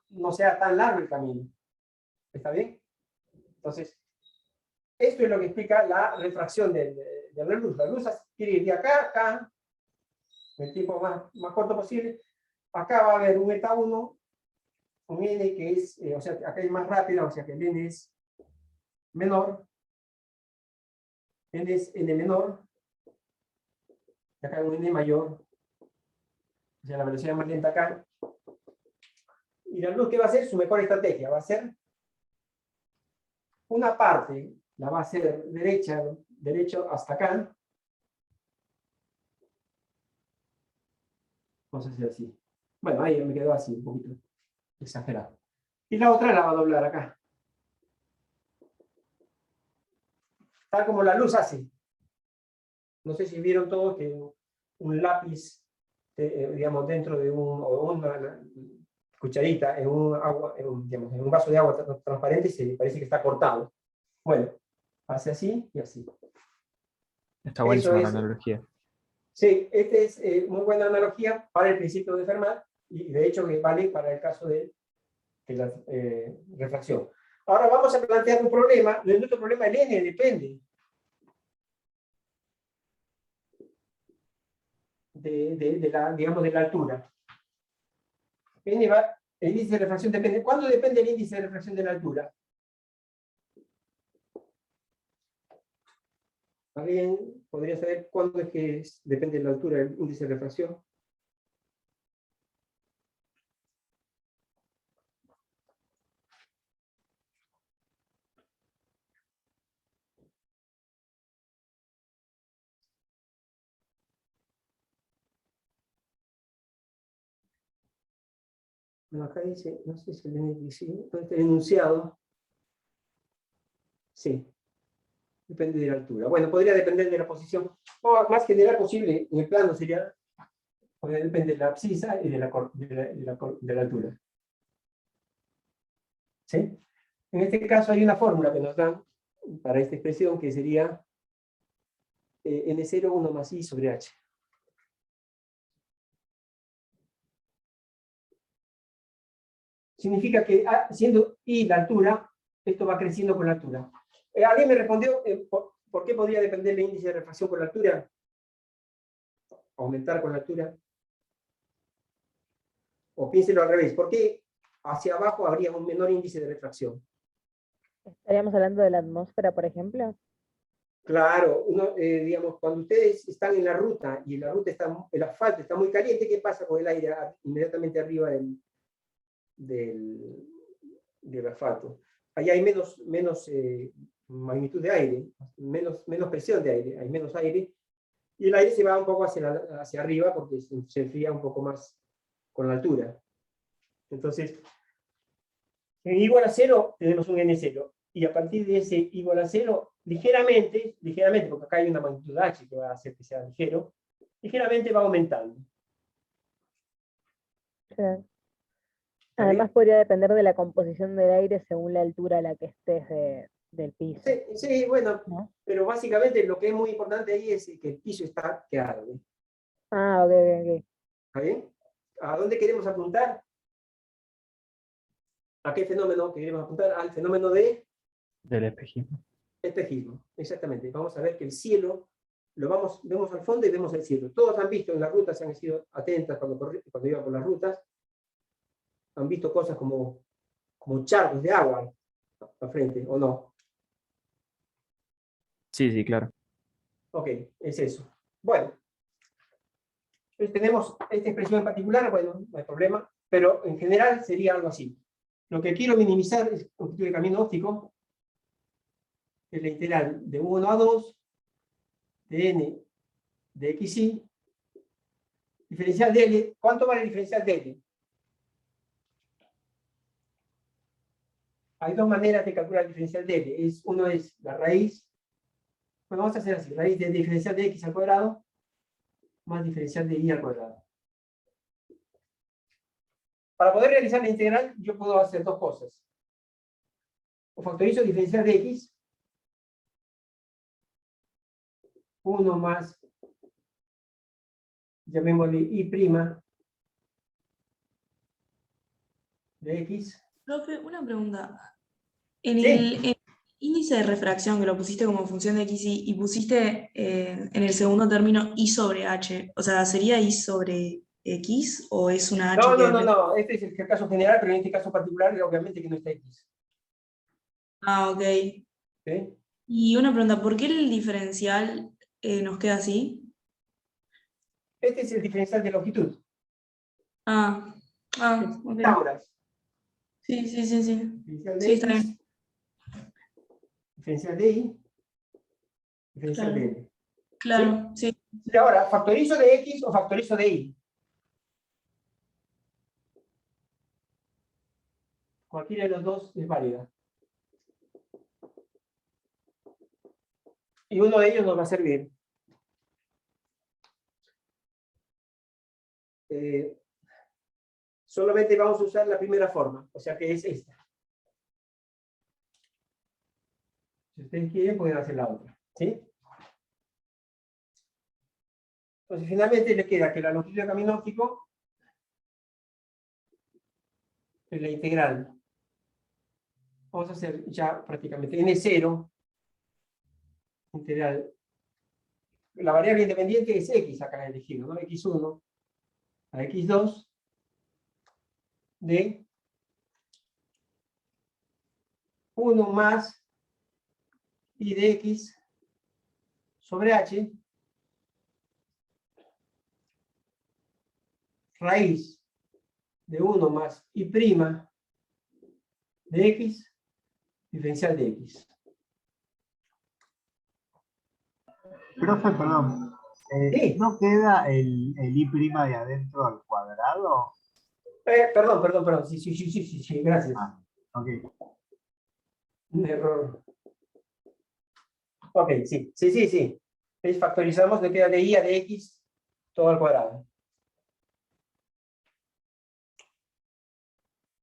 no sea tan largo el camino. ¿Está bien? Entonces, esto es lo que explica la refracción de la luz. La luz quiere ir de acá a acá, en el tiempo más corto posible. Acá va a haber un eta 1, un n que es, o sea, acá es más rápida, o sea que el n es menor. N es n menor. Y acá hay un n mayor. O sea, la velocidad más lenta acá. Y la luz, ¿qué va a hacer? Su mejor estrategia. Va a ser una parte, la va a hacer derecho hasta acá. Vamos a hacer así. Bueno, ahí me quedó así, un poquito exagerado. Y la otra la va a doblar acá. Tal como la luz hace. No sé si vieron todos que un lápiz, digamos, dentro de una cucharita, en un vaso de agua transparente, se parece que está cortado. Bueno, hace así y así. Está buenísima la Eso es. analogía. Sí, esta es muy buena analogía para el principio de Fermat y de hecho que vale para el caso de la refracción. Ahora vamos a plantear un problema. Nuestro problema, el n depende digamos, de la altura. El índice de refracción depende. ¿Cuándo depende el índice de refracción de la altura? ¿Alguien podría saber cuándo es que depende de la altura del índice de refracción? Bueno, acá dice, no sé si el enunciado. Sí, depende de la altura. Bueno, podría depender de la posición. O más general posible, en el plano sería, depende de la abscisa y de la altura. ¿Sí? En este caso hay una fórmula que nos dan para esta expresión que sería N0 1 más I sobre H. Significa que siendo I la altura, esto va creciendo con la altura. ¿Alguien me respondió por qué podría depender el índice de refracción con la altura? Aumentar con la altura. O piénselo al revés. ¿Por qué hacia abajo habría un menor índice de refracción? ¿Estaríamos hablando de la atmósfera, por ejemplo? Claro, digamos, cuando ustedes están en la ruta y la ruta el asfalto está muy caliente, ¿qué pasa con el aire inmediatamente arriba del asfalto? Ahí hay menos magnitud de aire, menos presión de aire, hay menos aire, y el aire se va un poco hacia arriba porque se enfría un poco más con la altura. Entonces, en igual a 0 tenemos un N0, y a partir de ese igual a 0, ligeramente, porque acá hay una magnitud H que va a hacer que sea ligero, ligeramente va aumentando. Claro. Además podría depender de la composición del aire según la altura a la que estés del piso. Sí, bueno, ¿no? pero básicamente lo que es muy importante ahí es que el piso está claro. Ah, ok. ¿Está bien? ¿A dónde queremos apuntar? ¿A qué fenómeno queremos apuntar? Al fenómeno de Del espejismo. espejismo, exactamente. Vamos a ver que el cielo, vemos al fondo y vemos el cielo. Todos han visto en las rutas, se han sido atentas cuando iban por las rutas, han visto cosas como charcos de agua al frente, ¿o no? Sí, claro. Ok, es eso. Bueno, entonces tenemos esta expresión en particular, bueno, no hay problema, pero en general sería algo así. Lo que quiero minimizar es longitud de camino óptico, es la integral de 1 a 2, de n de xy, diferencial de L. ¿Cuánto vale el diferencial de L? Hay dos maneras de calcular el diferencial de L. Uno es la raíz. Bueno, vamos a hacer así. Raíz de diferencial de x al cuadrado más diferencial de y al cuadrado. Para poder realizar la integral, yo puedo hacer dos cosas. O factorizo diferencial de x. 1 más, llamémosle y' de x. Profe, una pregunta. En Sí. el índice de refracción que lo pusiste como función de x y pusiste en el segundo término y sobre h, o sea, ¿sería y sobre x o es una h que depende? No. Este es el caso general, pero en este caso particular, obviamente que no está x. Ah, ok. ¿Sí? Y una pregunta, ¿por qué el diferencial nos queda así? Este es el diferencial de longitud. Ok. Tauras. Sí. Diferencial de Sí, está x, bien. diferencial de y, diferencial de Claro. l. Claro, sí. Y ahora, ¿factorizo de x o factorizo de y? Cualquiera de los dos es válida. Y uno de ellos nos va a servir. Solamente vamos a usar la primera forma, o sea que es esta. Si ustedes quieren, pueden hacer la otra. ¿Sí? Entonces, finalmente les queda que la longitud de camino óptico es la integral. Vamos a hacer ya prácticamente n0, integral. La variable independiente es x acá elegido, ¿no? x1 a x2 de 1 más y de x sobre h raíz de 1 más y' de x diferencial de x. Profe, perdón. Sí. ¿No queda el y' de adentro al cuadrado? Perdón. Sí, gracias. Ok. Un error. Ok, sí. Entonces factorizamos, le queda de y a de x todo al cuadrado.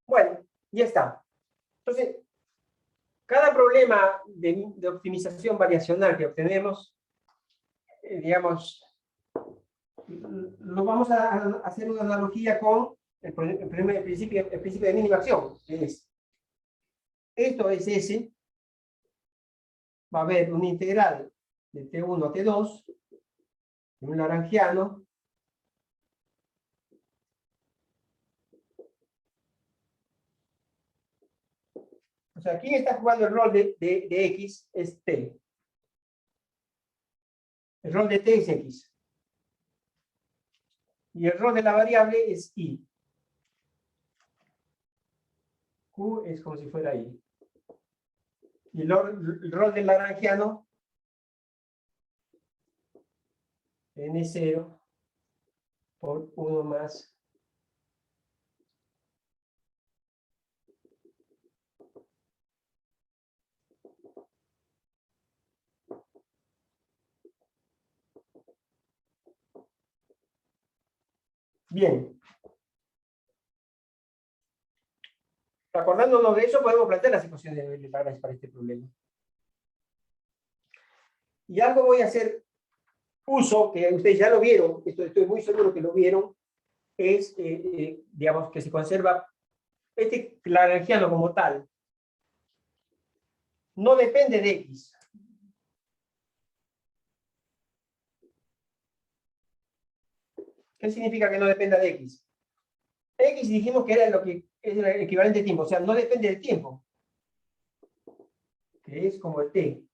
Bueno, ya está. Entonces, cada problema de optimización variacional que obtenemos, digamos, lo vamos a hacer una analogía con el principio de mínima acción, que es, esto es S, va a haber una integral de T1 a T2, de un lagrangiano, o sea, ¿quién está jugando el rol de X? Es T. El rol de t es x. Y el rol de la variable es y. Q es como si fuera y. Y el rol del lagrangiano, n0 por 1 más bien. Acordándonos de eso, podemos plantear las ecuaciones de Lagrange para este problema. Y algo voy a hacer uso, que ustedes ya lo vieron, estoy muy seguro que lo vieron, es, digamos, que se conserva este lagrangiano como tal. No depende de x. ¿Qué significa que no dependa de x? X dijimos que era lo que es el equivalente de tiempo, o sea, no depende del tiempo, que es como el t.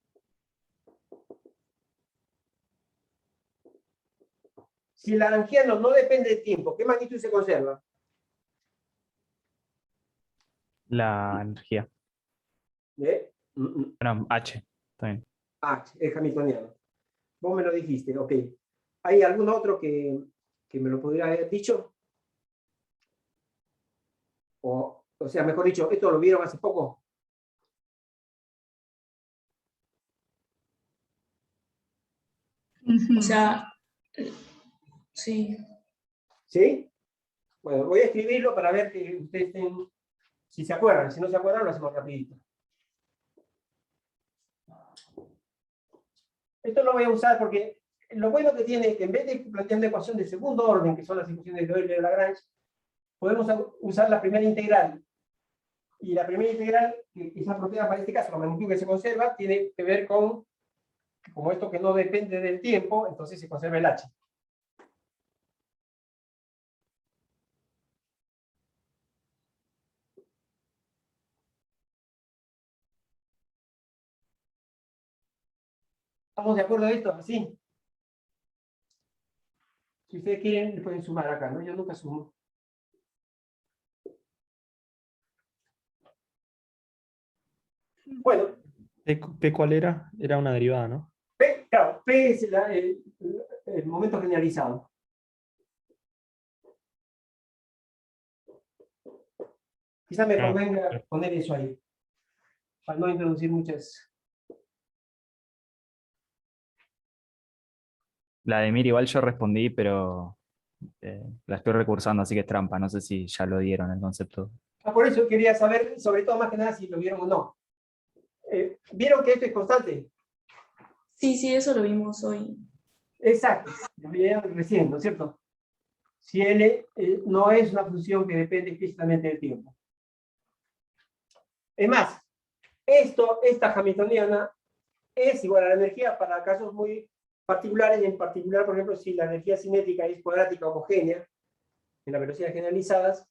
Si el lagrangiano no depende del tiempo, ¿qué magnitud se conserva? La energía. ¿Eh? Bueno, H. Está bien. H, el hamiltoniano. Vos me lo dijiste, ok. ¿Hay algún otro que me lo pudiera haber dicho? O sea, mejor dicho, ¿esto lo vieron hace poco? Sí, sí. O sea, sí. ¿Sí? Bueno, voy a escribirlo para ver que ustedes estén, si se acuerdan. Si no se acuerdan, lo hacemos rapidito. Esto lo voy a usar porque lo bueno que tiene es que en vez de plantear una ecuación de segundo orden, que son las ecuaciones de Euler y Lagrange, podemos usar la primera integral. Y la primera integral, que es apropiada para este caso, la magnitud que se conserva, tiene que ver con, como esto que no depende del tiempo, entonces se conserva el h. ¿Estamos de acuerdo en esto? ¿Así? Si ustedes quieren, le pueden sumar acá, ¿no? Yo nunca sumo. Bueno. ¿P cuál era? Era una derivada, ¿no? P, claro, P es el momento generalizado. Quizá me convenga poner eso ahí, para no introducir muchas. La de Mir igual yo respondí, pero la estoy recursando, así que es trampa. No sé si ya lo dieron el concepto. Por eso quería saber, sobre todo más que nada, si lo vieron o no. ¿Vieron que esto es constante? Sí, sí, eso lo vimos hoy. Exacto, lo vieron recién, ¿no es cierto? Si L no es una función que depende explícitamente del tiempo. Es más, esta hamiltoniana es igual a la energía para casos muy particulares, en particular, por ejemplo, si la energía cinética es cuadrática homogénea, en las velocidades generalizadas,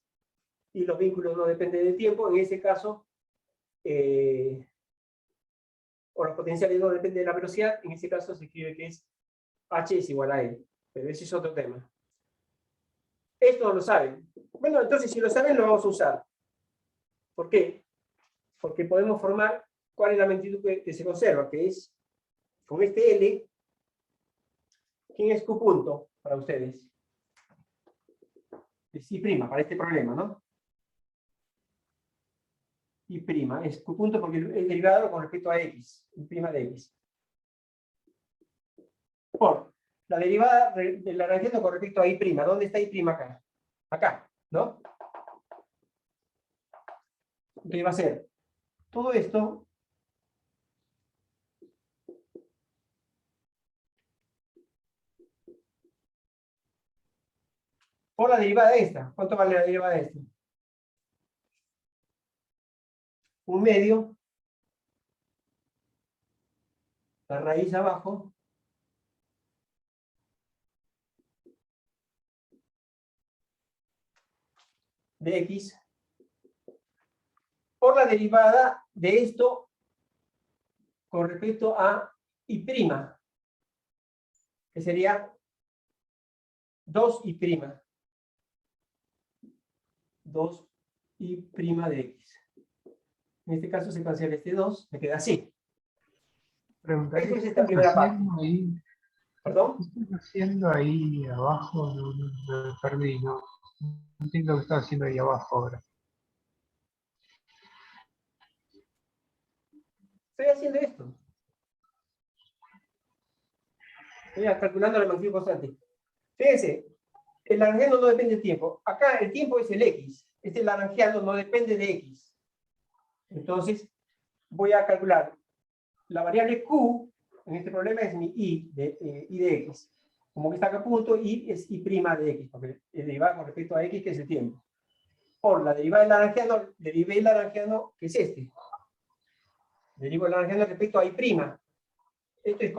y los vínculos no dependen del tiempo, en ese caso, o los potenciales no dependen de la velocidad, en ese caso se escribe que es H es igual a L, pero ese es otro tema. Esto no lo saben. Bueno, entonces si lo saben lo vamos a usar. ¿Por qué? Porque podemos formar cuál es la magnitud que se conserva, que es con este L. ¿Quién es Q punto para ustedes? Es I' para este problema, ¿no? I' es Q punto porque es derivado con respecto a X, I' de X. Por la derivada del lagrangiano con respecto a I'. ¿Dónde está I' acá? Acá, ¿no? ¿Qué va a ser? Todo esto por la derivada de esta. ¿Cuánto vale la derivada de esto? 1/2, la raíz abajo, de X, por la derivada de esto con respecto a I'. que sería 2i'. 2i' de x. En este caso se cancela este 2, me queda así. Preguntaría, Esa es ¿qué esta estás primera parte. haciendo ahí? ¿Perdón? ¿Qué estás haciendo ahí abajo? No, me perdí, no entiendo lo que estás haciendo ahí abajo ahora. Estoy haciendo esto. Estoy calculando la magnitud constante. Fíjense, el lagrangiano no depende del tiempo. Acá el tiempo es el x. Este lagrangiano no depende de x. Entonces, voy a calcular la variable q, en este problema es mi i de x. Como que está acá punto, i es i' de x, porque es derivada con respecto a x, que es el tiempo. Por la derivada del lagrangiano, derivé el lagrangiano, que es este. Derivo el lagrangiano respecto a i'. Esto es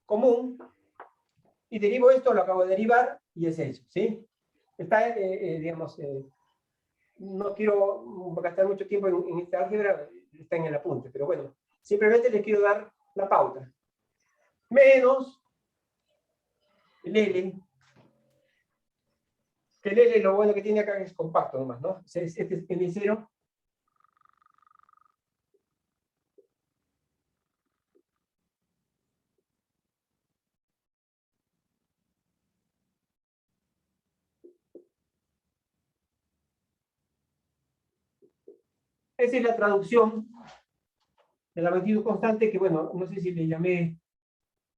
común. Y derivo esto, lo acabo de derivar, y es eso, ¿sí? Está, digamos, no quiero gastar mucho tiempo en esta álgebra, está en el apunte, pero bueno, simplemente les quiero dar la pauta. Menos el L, que el L lo bueno que tiene acá es compacto nomás, ¿no? Este es N0. Esa es la traducción de la magnitud constante, que bueno, no sé si le llamé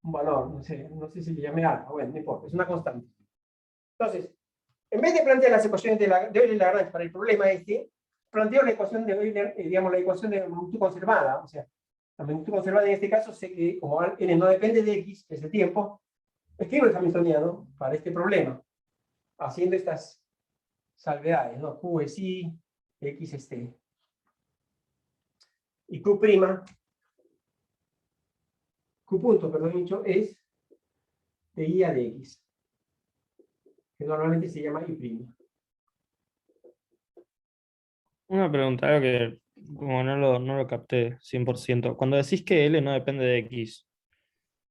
un valor, no sé si le llamé alfa, bueno, no importa, es una constante. Entonces, en vez de plantear las ecuaciones de Euler-Lagrange para el problema este, planteo la ecuación de Euler, digamos, la ecuación de magnitud conservada. O sea, la magnitud conservada en este caso, como n no depende de x, que es el tiempo, escribo el hamiltoniano para este problema, haciendo estas salvedades, ¿no? Q es i, x es t. Y Q', Q punto, perdón dicho, es de i a de x, que normalmente se llama i'. Una pregunta, algo que como no lo capté 100%. Cuando decís que L no depende de X,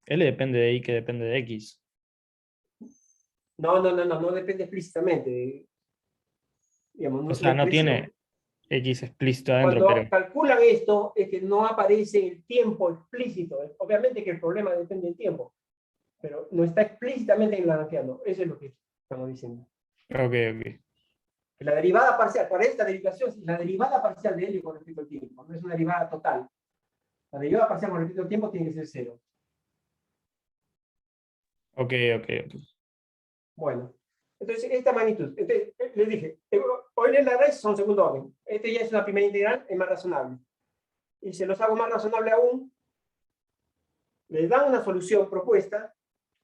L depende de I que depende de X. No depende explícitamente. Digamos, O sea, la no expresión. tiene X explícito adentro, Cuando pero... calculan esto, es que no aparece el tiempo explícito. Obviamente que el problema depende del tiempo, pero no está explícitamente en el lagrangiano. Eso es lo que estamos diciendo. Ok. La derivada parcial, para esta derivación, la derivada parcial de L con respecto al tiempo, no es una derivada total. La derivada parcial con respecto al tiempo tiene que ser 0. Ok. Bueno, entonces esta magnitud. Entonces, les dije, hoy en la red son segundo orden. Este ya es una primera integral, es más razonable. Y se los hago más razonable aún, les dan una solución propuesta,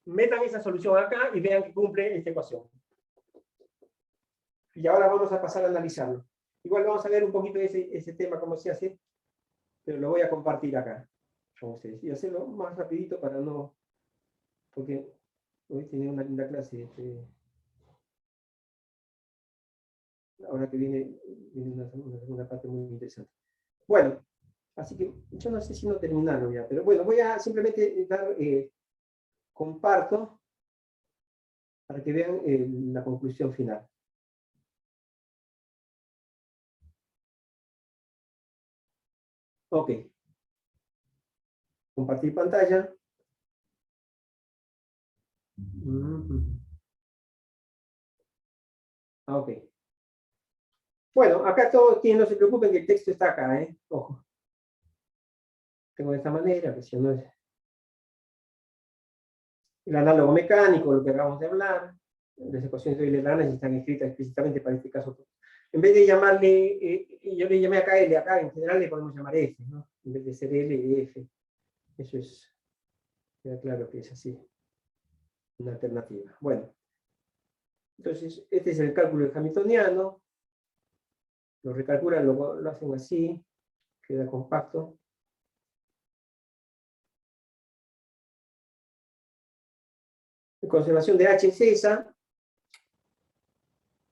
metan esa solución acá y vean que cumple esta ecuación. Y ahora vamos a pasar a analizarlo. Igual vamos a ver un poquito ese tema, cómo se hace, pero lo voy a compartir acá con ustedes. Y hacerlo más rapidito para no... Porque hoy tiene una linda clase. Ahora que viene una segunda parte muy interesante. Bueno, así que yo no sé si no terminaron ya, pero bueno, voy a simplemente dar... comparto para que vean la conclusión final. Ok. Compartir pantalla. Ok. Bueno, acá todos no se preocupen que el texto está acá, ojo. Tengo de esta manera, que si no es el análogo mecánico, lo que acabamos de hablar. Las ecuaciones de Euler-Lagrange están escritas explícitamente para este caso. En vez de llamarle, yo le llamé acá L, acá en general le podemos llamar F, ¿no? En vez de ser L, F. Eso es, queda claro que es así. Una alternativa. Bueno, entonces este es el cálculo del hamiltoniano. Lo recalculan, lo hacen así, queda compacto. Conservación de H es esa.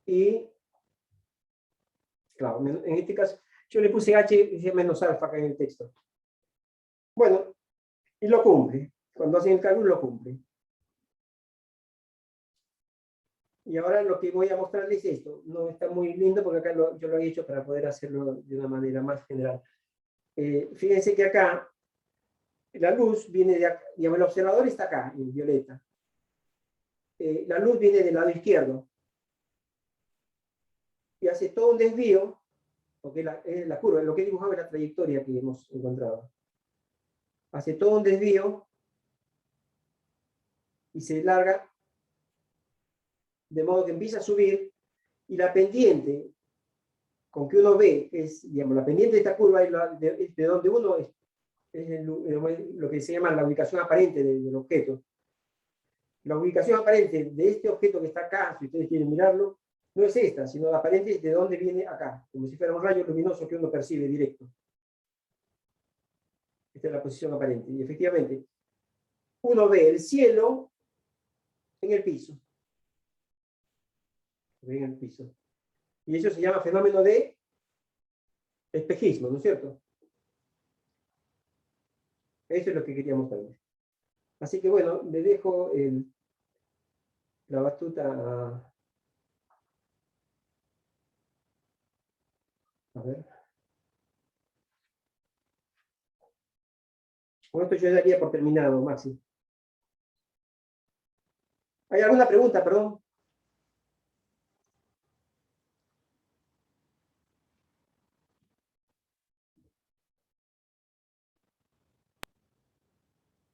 Y, claro, en este caso, yo le puse H menos alfa acá en el texto. Bueno, y lo cumple. Cuando hacen el cálculo, lo cumple. Y ahora lo que voy a mostrarles es esto. No está muy lindo porque acá yo lo he hecho para poder hacerlo de una manera más general. Fíjense que acá la luz viene de acá, digamos, el observador está acá, en violeta. La luz viene del lado izquierdo. Y hace todo un desvío, porque la curva, lo que he dibujado es la trayectoria que hemos encontrado. Hace todo un desvío y se larga, de modo que empieza a subir, y la pendiente con que uno ve, es, digamos, la pendiente de esta curva es de donde uno es lo que se llama la ubicación aparente del objeto. La ubicación aparente de este objeto que está acá, si ustedes quieren mirarlo, no es esta, sino la aparente es de dónde viene acá, como si fuera un rayo luminoso que uno percibe directo. Esta es la posición aparente. Y efectivamente, uno ve el cielo en el piso. En el piso. Y eso se llama fenómeno de espejismo, ¿no es cierto? Eso es lo que quería mostrarles. Así que bueno, le dejo la batuta a ver. Con esto yo daría por terminado, Maxi. ¿Hay alguna pregunta, perdón?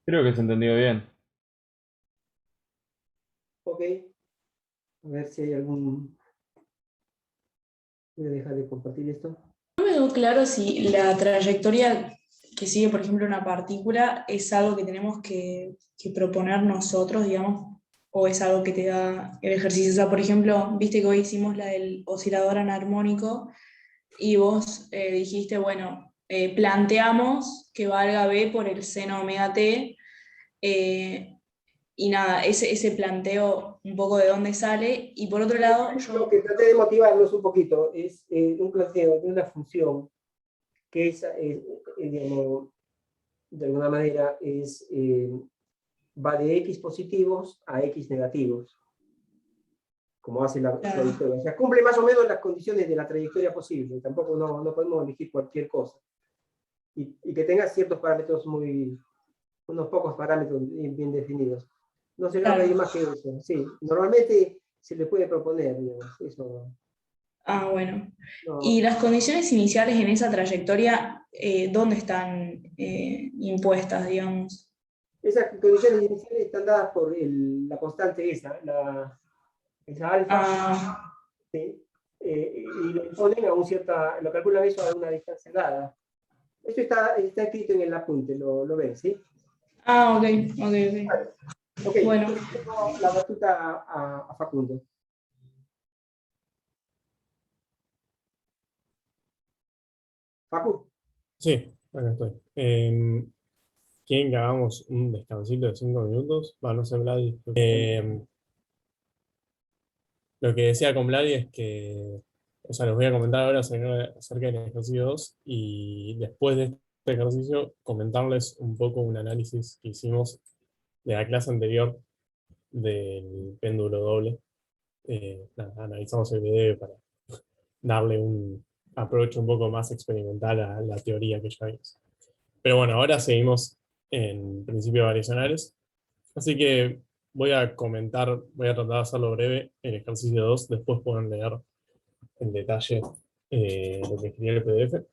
Creo que se entendió bien. Ok. A ver si hay algún... Voy a dejar de compartir esto. No me quedó claro si la trayectoria que sigue, por ejemplo, una partícula es algo que tenemos que proponer nosotros, digamos, o es algo que te da el ejercicio. O sea, por ejemplo, viste que hoy hicimos la del oscilador anarmónico y vos dijiste, bueno, planteamos que valga B por el seno omega t, y nada, ese planteo un poco de dónde sale, y por otro lado... Lo que traté de motivarlos un poquito es un planteo de una función que es, digamos, de alguna manera, va de X positivos a X negativos, como hace la trayectoria. O sea, cumple más o menos las condiciones de la trayectoria posible, tampoco no podemos elegir cualquier cosa. Y que tenga ciertos parámetros unos pocos parámetros bien definidos. No se logra más que eso, sí. Normalmente se le puede proponer, digamos, eso. Ah, bueno. No. ¿Y las condiciones iniciales en esa trayectoria, dónde están impuestas, digamos? Esas condiciones iniciales están dadas por la constante esa alfa, ¿sí? Y lo imponen a lo calculan eso a una distancia dada. Eso está escrito en el apunte, lo ven, ¿sí? Ah, ok. Ok, bueno. Tengo la batuta a Facundo. Facu. Sí, acá estoy. ¿Quieren que hagamos un descansito de 5 minutos? No sé, Vladi. Lo que decía con Vladi es que, o sea, les voy a comentar ahora acerca del ejercicio 2 y después de este ejercicio comentarles un poco un análisis que hicimos de la clase anterior del péndulo doble. Analizamos el video para darle un approach un poco más experimental a la teoría que ya vimos. Pero bueno, ahora seguimos en principios variacionales. Así que voy a tratar de hacerlo breve el ejercicio 2, después pueden leer en detalle lo que escribí en el PDF.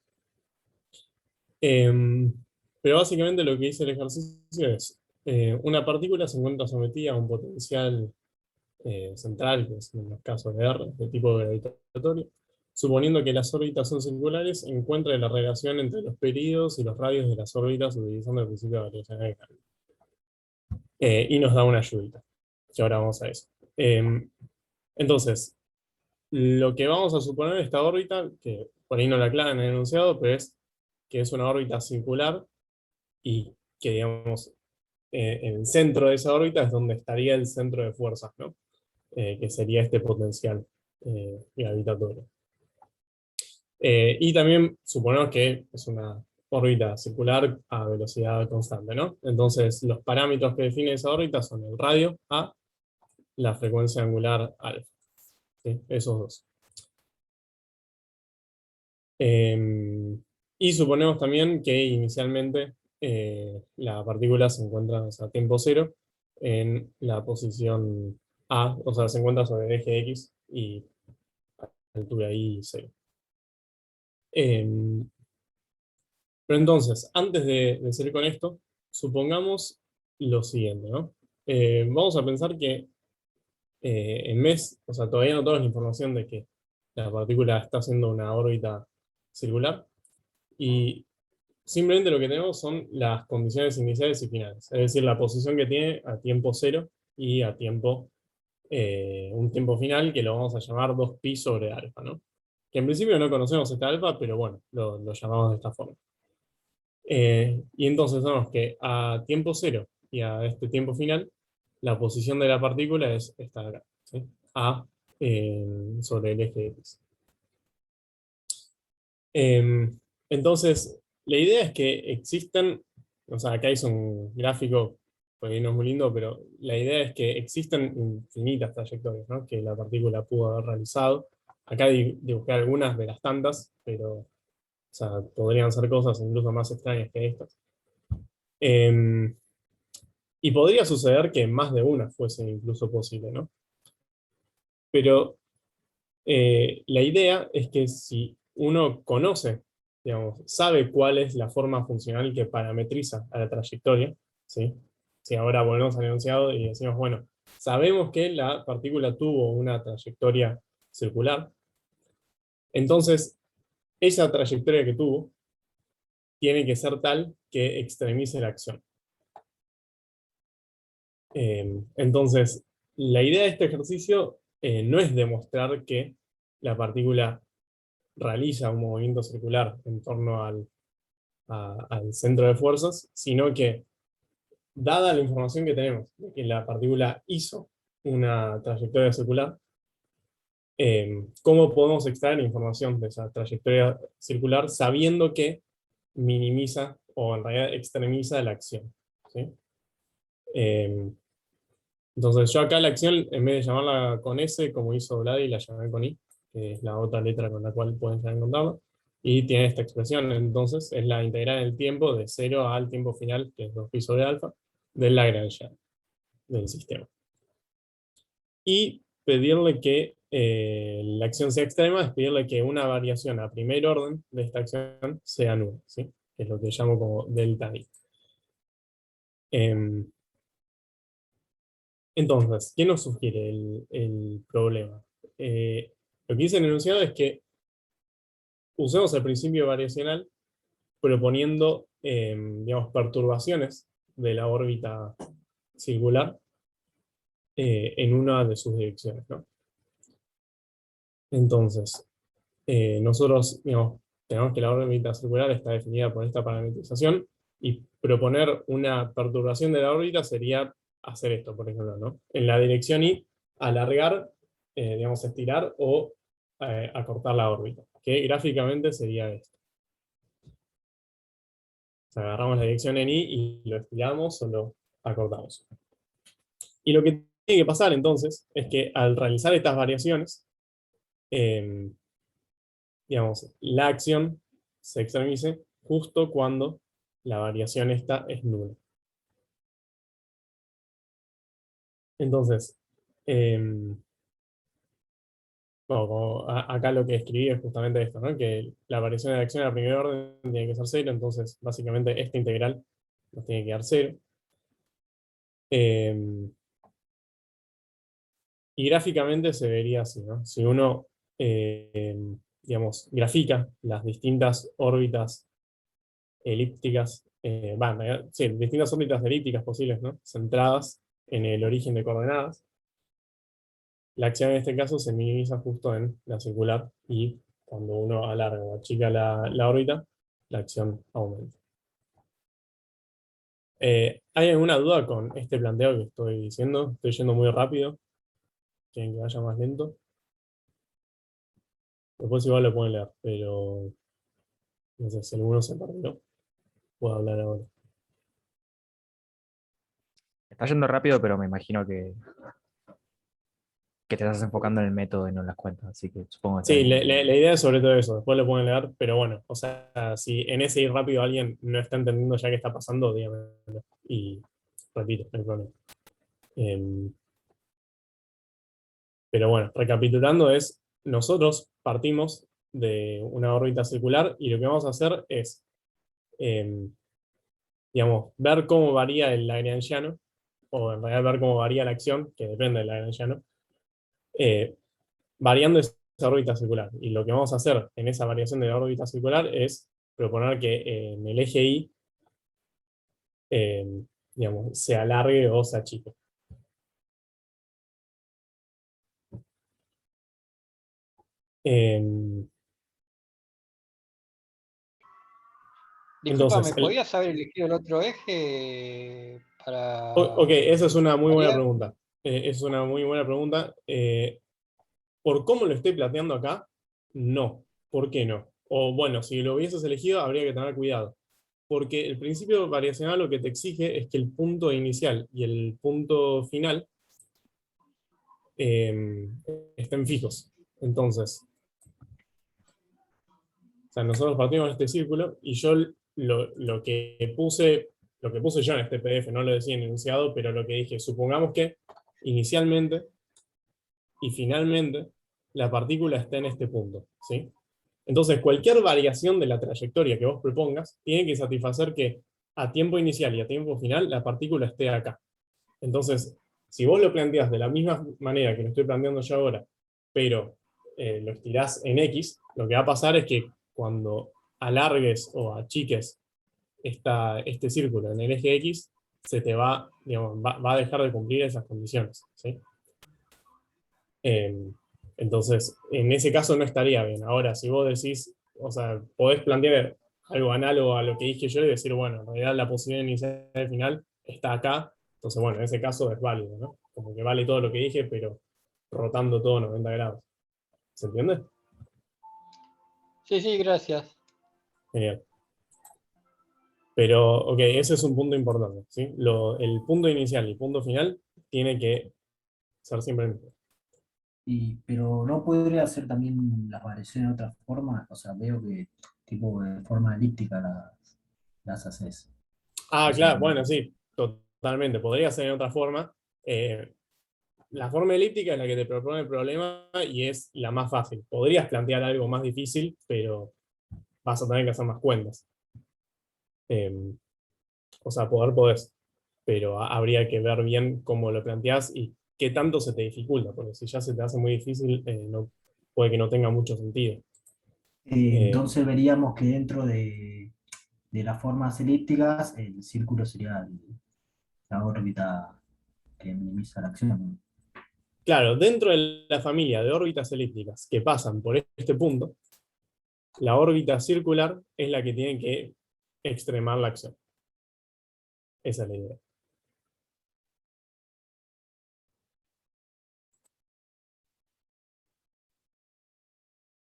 Pero básicamente lo que dice el ejercicio es, una partícula se encuentra sometida a un potencial central, que es en los casos de R, de tipo gravitatorio, suponiendo que las órbitas son circulares, encuentra la relación entre los períodos y los radios de las órbitas utilizando el principio de variación de Carnot. Y nos da una ayudita, que ahora vamos a eso. Entonces, lo que vamos a suponer de esta órbita, que por ahí no la aclaran en el enunciado, pero es que es una órbita circular y que, digamos, en el centro de esa órbita es donde estaría el centro de fuerzas, ¿no? Que sería este potencial gravitatorio. Y también suponemos que es una órbita circular a velocidad constante, ¿no? Entonces, los parámetros que define esa órbita son el radio A, la frecuencia angular alfa. ¿sí? Esos dos. Y suponemos también que inicialmente la partícula se encuentra, o sea, a tiempo cero en la posición A, o sea, se encuentra sobre el eje X y altura Y cero. Pero entonces, antes de seguir con esto, supongamos lo siguiente, ¿no? Vamos a pensar que en vez, o sea, todavía no tenemos la información de que la partícula está haciendo una órbita circular, y simplemente lo que tenemos son las condiciones iniciales y finales, es decir, la posición que tiene a tiempo cero y a tiempo, un tiempo final que lo vamos a llamar 2pi sobre alfa, ¿no? Que en principio no conocemos este alfa, pero bueno, lo llamamos de esta forma. Y entonces sabemos que a tiempo cero y a este tiempo final, la posición de la partícula es esta de acá, ¿sí? A sobre el eje X. Entonces, la idea es que existen, o sea, acá hice un gráfico, por ahí no es muy lindo, pero la idea es que existen infinitas trayectorias, ¿no?, que la partícula pudo haber realizado. Acá dibujé algunas de las tantas, pero, o sea, podrían ser cosas incluso más extrañas que estas. Y podría suceder que más de una fuese incluso posible, ¿no? Pero la idea es que si uno conoce, digamos, sabe cuál es la forma funcional que parametriza a la trayectoria, ¿sí? Si ahora volvemos al enunciado y decimos, bueno, sabemos que la partícula tuvo una trayectoria circular, entonces esa trayectoria que tuvo tiene que ser tal que extremice la acción. Entonces, la idea de este ejercicio no es demostrar que la partícula realiza un movimiento circular en torno al centro de fuerzas, sino que, dada la información que tenemos de que la partícula hizo una trayectoria circular, ¿cómo podemos extraer información de esa trayectoria circular sabiendo que minimiza o en realidad extremiza la acción? ¿Sí? Entonces yo acá la acción, en vez de llamarla con S, como hizo Vladi, la llamé con I, que es la otra letra con la cual pueden ya encontrarla, y tiene esta expresión. Entonces es la integral en el tiempo de 0 al tiempo final, que es 2pi sobre alfa, del Lagrangiano del sistema. Y pedirle que la acción sea extrema es pedirle que una variación a primer orden de esta acción sea nula, ¿sí? Que es lo que llamo como delta I. Entonces, ¿qué nos sugiere el problema? Lo que dice el enunciado es que usemos el principio variacional proponiendo, digamos, perturbaciones de la órbita circular en una de sus direcciones, ¿no? Entonces, nosotros, digamos, tenemos que la órbita circular está definida por esta parametrización, y proponer una perturbación de la órbita sería hacer esto, por ejemplo, ¿no? En la dirección Y, alargar, digamos, estirar o acortar la órbita, que gráficamente sería esto. O sea, agarramos la dirección en Y y lo estiramos o lo acortamos. Y lo que tiene que pasar entonces es que al realizar estas variaciones, digamos, la acción se extremice justo cuando la variación esta es nula. Entonces, bueno, acá lo que escribí es justamente esto, ¿no? Que la variación de la acción a primer orden tiene que ser 0, entonces básicamente esta integral nos tiene que dar 0. Y gráficamente se vería así, ¿no? Si uno, digamos, grafica las distintas órbitas elípticas, sí, distintas órbitas elípticas posibles, ¿no?, centradas en el origen de coordenadas, la acción en este caso se minimiza justo en la circular, y cuando uno alarga o achica la órbita, la acción aumenta. ¿Hay alguna duda con este planteo que estoy diciendo? Estoy yendo muy rápido. ¿Quieren que vaya más lento? Después igual lo pueden leer, pero no sé si alguno se perdió. Puedo hablar ahora. Está yendo rápido, pero me imagino que que te estás enfocando en el método y no en las cuentas, así que supongo que Sí, está bien. la idea es sobre todo eso, después lo pueden leer, pero bueno, o sea, si en ese ir rápido alguien no está entendiendo ya qué está pasando, dígame. Y repito, no hay problema. Pero bueno, recapitulando nosotros partimos de una órbita circular y lo que vamos a hacer es, digamos, ver cómo varía el lagrangiano, o en realidad ver cómo varía la acción, que depende del lagrangiano, variando esa órbita circular. Y lo que vamos a hacer en esa variación de la órbita circular es proponer que en el eje Y, digamos, se alargue o se achique. Disculpa, Entonces, ¿me podías haber elegido el otro eje para...? ok, esa es una muy buena pregunta. Es una muy buena pregunta. Por cómo lo estoy planteando acá, no. ¿Por qué no? O bueno, si lo hubieses elegido, habría que tener cuidado. Porque el principio variacional lo que te exige es que el punto inicial y el punto final estén fijos. Entonces, o sea, nosotros partimos de este círculo y yo lo que puse yo en este PDF, no lo decía en el enunciado, pero lo que dije, supongamos que inicialmente y finalmente la partícula está en este punto, ¿sí? Entonces, cualquier variación de la trayectoria que vos propongas tiene que satisfacer que a tiempo inicial y a tiempo final la partícula esté acá. Entonces, si vos lo planteás de la misma manera que lo estoy planteando yo ahora, pero lo estirás en X, lo que va a pasar es que cuando alargues o achiques este círculo en el eje X, se te va, digamos, va a dejar de cumplir esas condiciones, ¿sí? Entonces, en ese caso no estaría bien. Ahora, si vos decís, o sea, podés plantear algo análogo a lo que dije yo y decir, bueno, en realidad la posibilidad inicial y final está acá, entonces, bueno, en ese caso es válido, ¿no? Como que vale todo lo que dije, pero rotando todo 90 grados. ¿Se entiende? Sí, sí, gracias. Genial. Pero, ok, ese es un punto importante, ¿sí? El punto inicial y el punto final tiene que ser siempre el mismo. Pero no podría hacer también las variaciones de otra forma, o sea, veo que tipo de forma elíptica las haces. Ah, O sea, claro, bueno, sí, totalmente. Podría ser en otra forma. La forma elíptica es la que te propone el problema y es la más fácil. Podrías plantear algo más difícil, pero vas a tener que hacer más cuentas. O sea, podés, pero habría que ver bien cómo lo planteás y qué tanto se te dificulta, porque si ya se te hace muy difícil, puede que no tenga mucho sentido. entonces veríamos que dentro de las formas elípticas, el círculo sería la órbita que minimiza la acción. Claro, dentro de la familia de órbitas elípticas que pasan por este punto, la órbita circular es la que tiene que extremar la acción. Esa es la idea.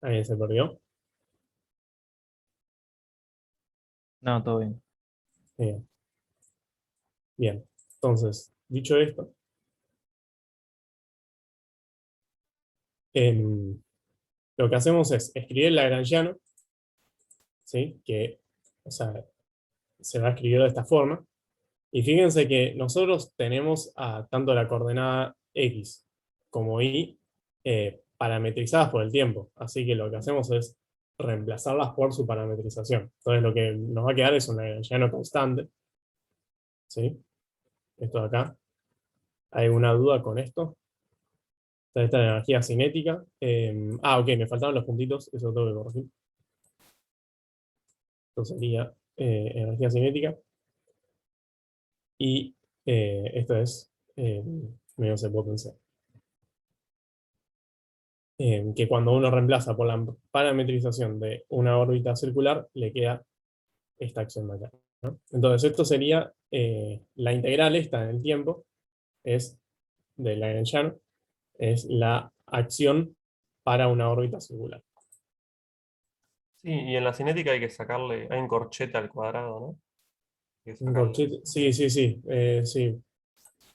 ¿Alguien se perdió? No, todo bien. Bien. Bien. Entonces, dicho esto, lo que hacemos es escribir el lagrangiano, ¿sí? Que, o sea, se va a escribir de esta forma. Y fíjense que nosotros tenemos tanto la coordenada X como Y parametrizadas por el tiempo. Así que lo que hacemos es reemplazarlas por su parametrización. Entonces lo que nos va a quedar es un lagrangiano constante. ¿Sí? Esto de acá. ¿Hay alguna duda con esto? Esta energía cinética. Ok, me faltaban los puntitos, eso lo tengo que corregir. Esto sería energía cinética. Y esto es menos el potencial. Que cuando uno reemplaza por la parametrización de una órbita circular, le queda esta acción de acá, ¿no? Entonces esto sería la integral esta en el tiempo, es de Lagrangiano, es la acción para una órbita circular. Sí, y en la cinética hay que sacarle, hay un corchete al cuadrado, ¿no? Hay que Un sacarle. corchete, sí, sí, sí, sí,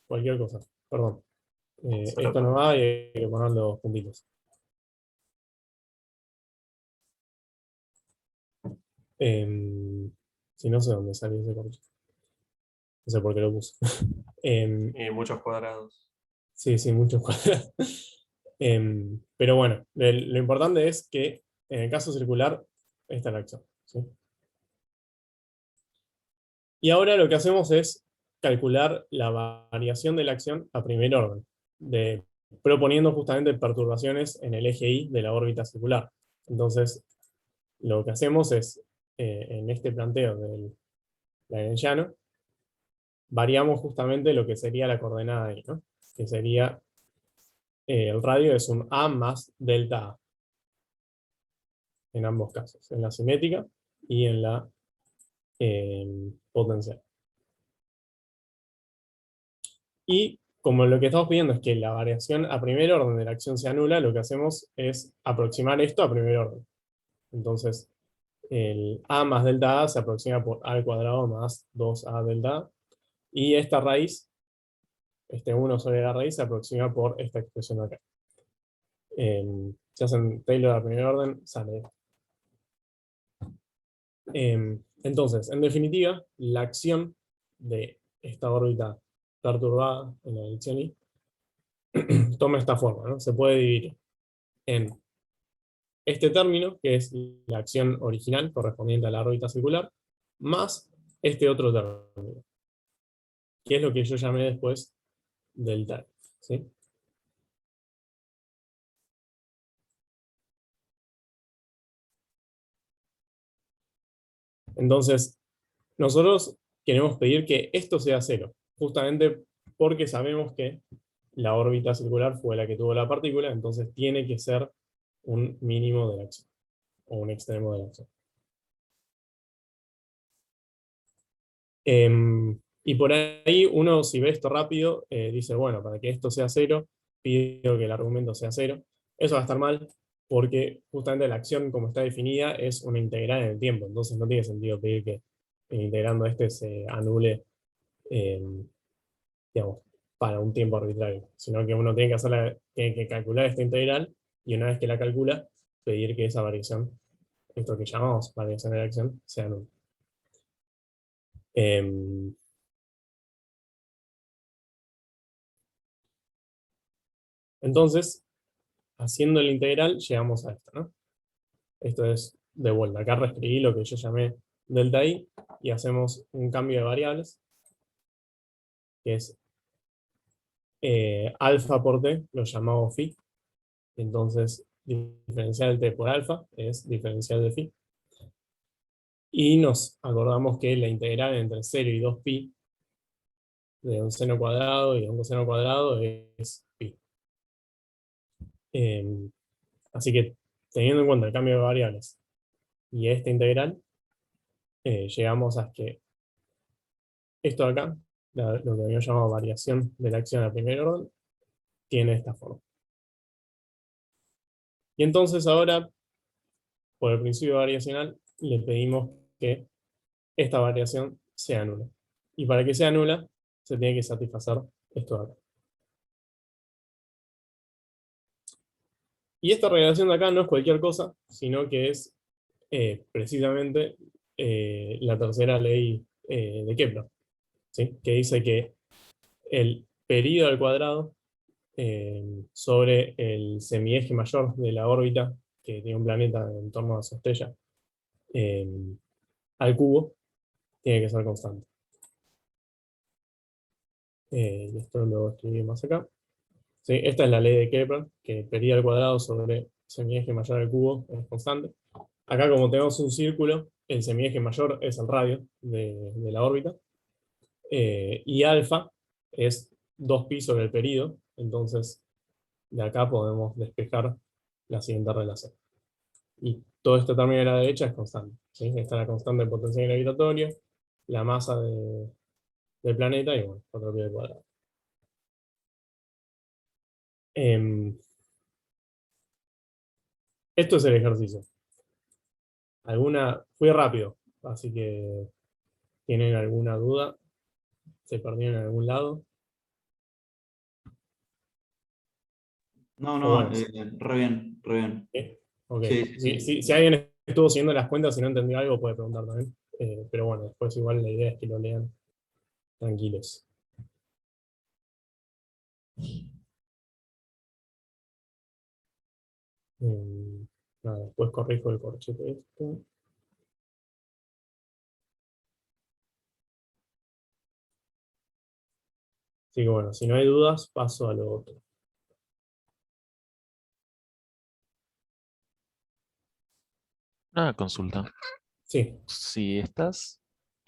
cualquier cosa, perdón. Esto no va y hay que poner los puntitos. Si no sé dónde salió ese corcho. No sé por qué lo puse. Y muchos cuadrados. Sí, sí, muchos cuadrados. Pero bueno, lo importante es que en el caso circular, esta es la acción, ¿sí? Y ahora lo que hacemos es calcular la variación de la acción a primer orden, proponiendo justamente perturbaciones en el eje Y de la órbita circular. Entonces, lo que hacemos es, en este planteo del lagrangiano, variamos justamente lo que sería la coordenada Y, ¿no? Que sería, el radio es un A más delta A, en ambos casos, en la cinética y en la potencial. Y como lo que estamos pidiendo es que la variación a primer orden de la acción se anula, lo que hacemos es aproximar esto a primer orden. Entonces, el A más delta A se aproxima por A al cuadrado más 2A delta A. Y esta raíz, este 1 sobre la raíz, se aproxima por esta expresión de acá. Si hacen Taylor a primer orden, sale esto. Entonces, en definitiva, la acción de esta órbita perturbada en la dirección Y toma esta forma, ¿no? Se puede dividir en este término, que es la acción original correspondiente a la órbita circular, más este otro término, que es lo que yo llamé después delta, ¿sí? Entonces, nosotros queremos pedir que esto sea cero, justamente porque sabemos que la órbita circular fue la que tuvo la partícula, entonces tiene que ser un mínimo de la acción, o un extremo de la acción. Y por ahí uno, si ve esto rápido, dice, bueno, para que esto sea cero, pido que el argumento sea cero. Eso va a estar mal, porque justamente la acción como está definida es una integral en el tiempo, entonces no tiene sentido pedir que integrando este se anule, digamos, para un tiempo arbitrario, sino que uno tiene que, tiene que calcular esta integral, y una vez que la calcula, pedir que esa variación, esto que llamamos variación de la acción, sea nula. Entonces, haciendo la integral, llegamos a esto, ¿no? Esto es, de vuelta, acá reescribí lo que yo llamé delta I, y hacemos un cambio de variables, que es alfa por t, lo llamamos phi. Entonces, diferencial de t por alfa es diferencial de phi. Y nos acordamos que la integral entre 0 y 2pi de un seno cuadrado y de un coseno cuadrado es pi. Así que, teniendo en cuenta el cambio de variables y esta integral, llegamos a que esto de acá, lo que habíamos llamado variación de la acción a primer orden, tiene esta forma. Y entonces ahora, por el principio variacional, le pedimos que esta variación sea nula. Y para que sea nula, se tiene que satisfacer esto de acá. Y esta relación de acá no es cualquier cosa, sino que es precisamente la tercera ley de Kepler, ¿sí? Que dice que el período al cuadrado sobre el semieje mayor de la órbita, que tiene un planeta en torno a su estrella, al cubo, tiene que ser constante. Esto lo escribí más acá. ¿Sí? Esta es la ley de Kepler, que el período al cuadrado sobre semieje mayor al cubo es constante. Acá, como tenemos un círculo, el semieje mayor es el radio de la órbita, y alfa es 2pi sobre el período, entonces de acá podemos despejar la siguiente relación. Y todo este término de la derecha es constante, ¿sí? Está la constante de potencial gravitatoria, la masa del planeta y bueno, 4pi al cuadrado. Esto es el ejercicio. Fui rápido, así que ¿tienen alguna duda? ¿Se perdieron en algún lado? No, O no, bueno, re bien, re bien. ¿sí? Ok. Sí, sí, sí. Si alguien estuvo siguiendo las cuentas y no entendió algo, puede preguntar también. Pero bueno, después igual la idea es que lo lean tranquilos. Nada, después corrijo el corchete esto. Así que bueno, si no hay dudas, paso a lo otro. Una consulta. Sí. Si estás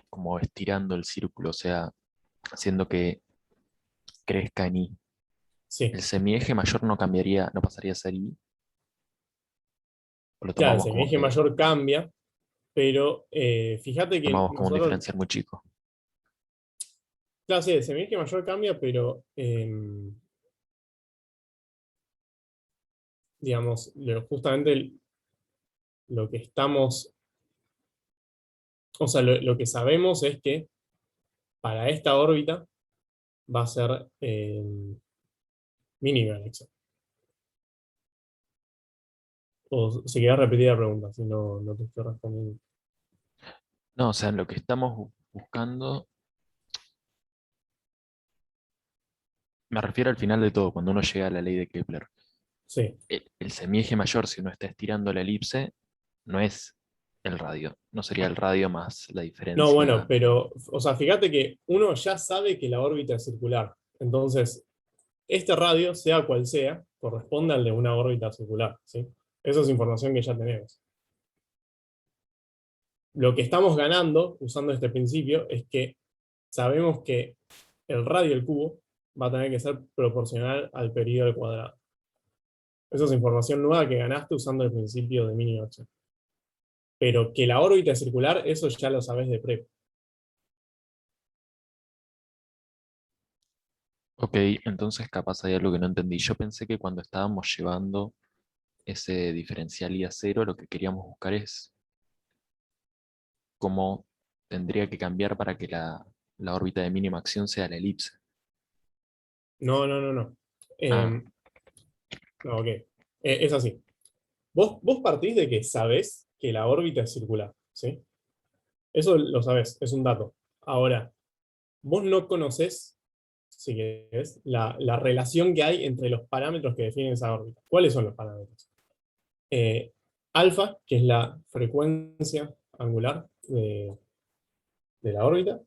como estirando el círculo, o sea, haciendo que crezca en I, Sí. ¿el semieje mayor no cambiaría, no pasaría a ser I? ¿O lo Claro, el tomamos como semieje que mayor cambia, pero fíjate que tomamos como un nosotros, diferencial muy chico? claro, sí, el semieje mayor cambia, pero digamos, justamente lo que estamos, o sea, lo que sabemos es que para esta órbita va a ser mini galaxia. O si querés repetir la pregunta, si no, no te estoy respondiendo. No, o sea, lo que estamos buscando, me refiero al final de todo, cuando uno llega a la ley de Kepler. Sí. El semieje mayor, si uno está estirando la elipse, no es el radio, no sería el radio más la No, bueno, diferencia. pero, o sea, fíjate que uno ya sabe que la órbita es circular. Entonces, este radio, sea cual sea, corresponde al de una órbita circular, ¿sí? Eso es información que ya tenemos. Lo que estamos ganando, usando este principio, es que sabemos que el radio del cubo va a tener que ser proporcional al periodo al cuadrado. Esa es información nueva que ganaste usando el principio de mínima acción. Pero que la órbita es circular, eso ya lo sabés de prep. Ok, entonces capaz hay algo que no entendí. Yo pensé que cuando estábamos llevando ese diferencial I a cero, lo que queríamos buscar es cómo tendría que cambiar para que la órbita de mínima acción sea la elipse. No, no, no, no. Ah, No, ok. Es así. Vos partís de que sabés que la órbita es circular, ¿sí? Eso lo sabés, es un dato. Ahora, vos no conocés, si querés, la relación que hay entre los parámetros que definen esa órbita. ¿Cuáles son los parámetros? Alfa, que es la frecuencia angular de la órbita,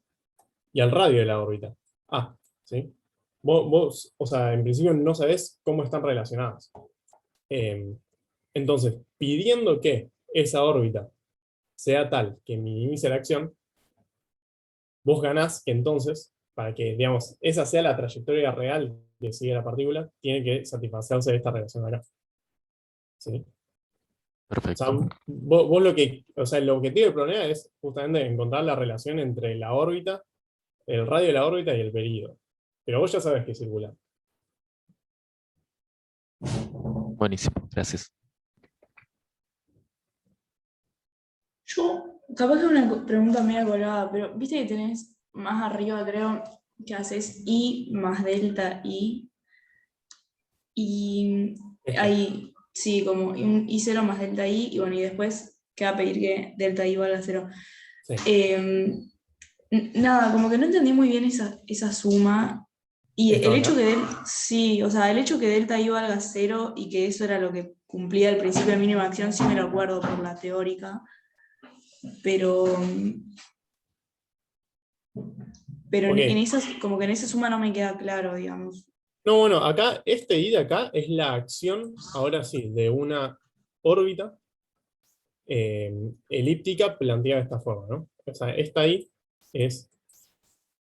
y al radio de la órbita, A, ¿sí? Vos, o sea, en principio no sabés cómo están relacionadas. Entonces, pidiendo que esa órbita sea tal que minimice la acción, vos ganás que entonces, para que, digamos, esa sea la trayectoria real que sigue la partícula, tiene que satisfacerse de esta relación de acá. ¿Sí? O sea, perfecto. vos lo que, o sea, el objetivo del problema es justamente encontrar la relación entre la órbita, el radio de la órbita y el período. Pero vos ya sabes que es circular. Buenísimo, gracias. Yo, capaz que una pregunta media colgada, pero viste que tenés más arriba, creo, que haces I más delta I. Y ahí, sí, como un I0 más delta I, y bueno, y después queda pedir que delta I valga 0. Sí. Nada, como que no entendí muy bien esa suma. Y ¿Esto el acá? hecho que sí, o sea, el hecho que delta I valga 0 y que eso era lo que cumplía el principio de mínima acción, sí me lo acuerdo por la teórica. Pero Ok. en esas, como que en esa suma no me queda claro, digamos. No, bueno, acá, este I de acá es la acción, ahora sí, de una órbita elíptica planteada de esta forma, ¿no? O sea, esta I es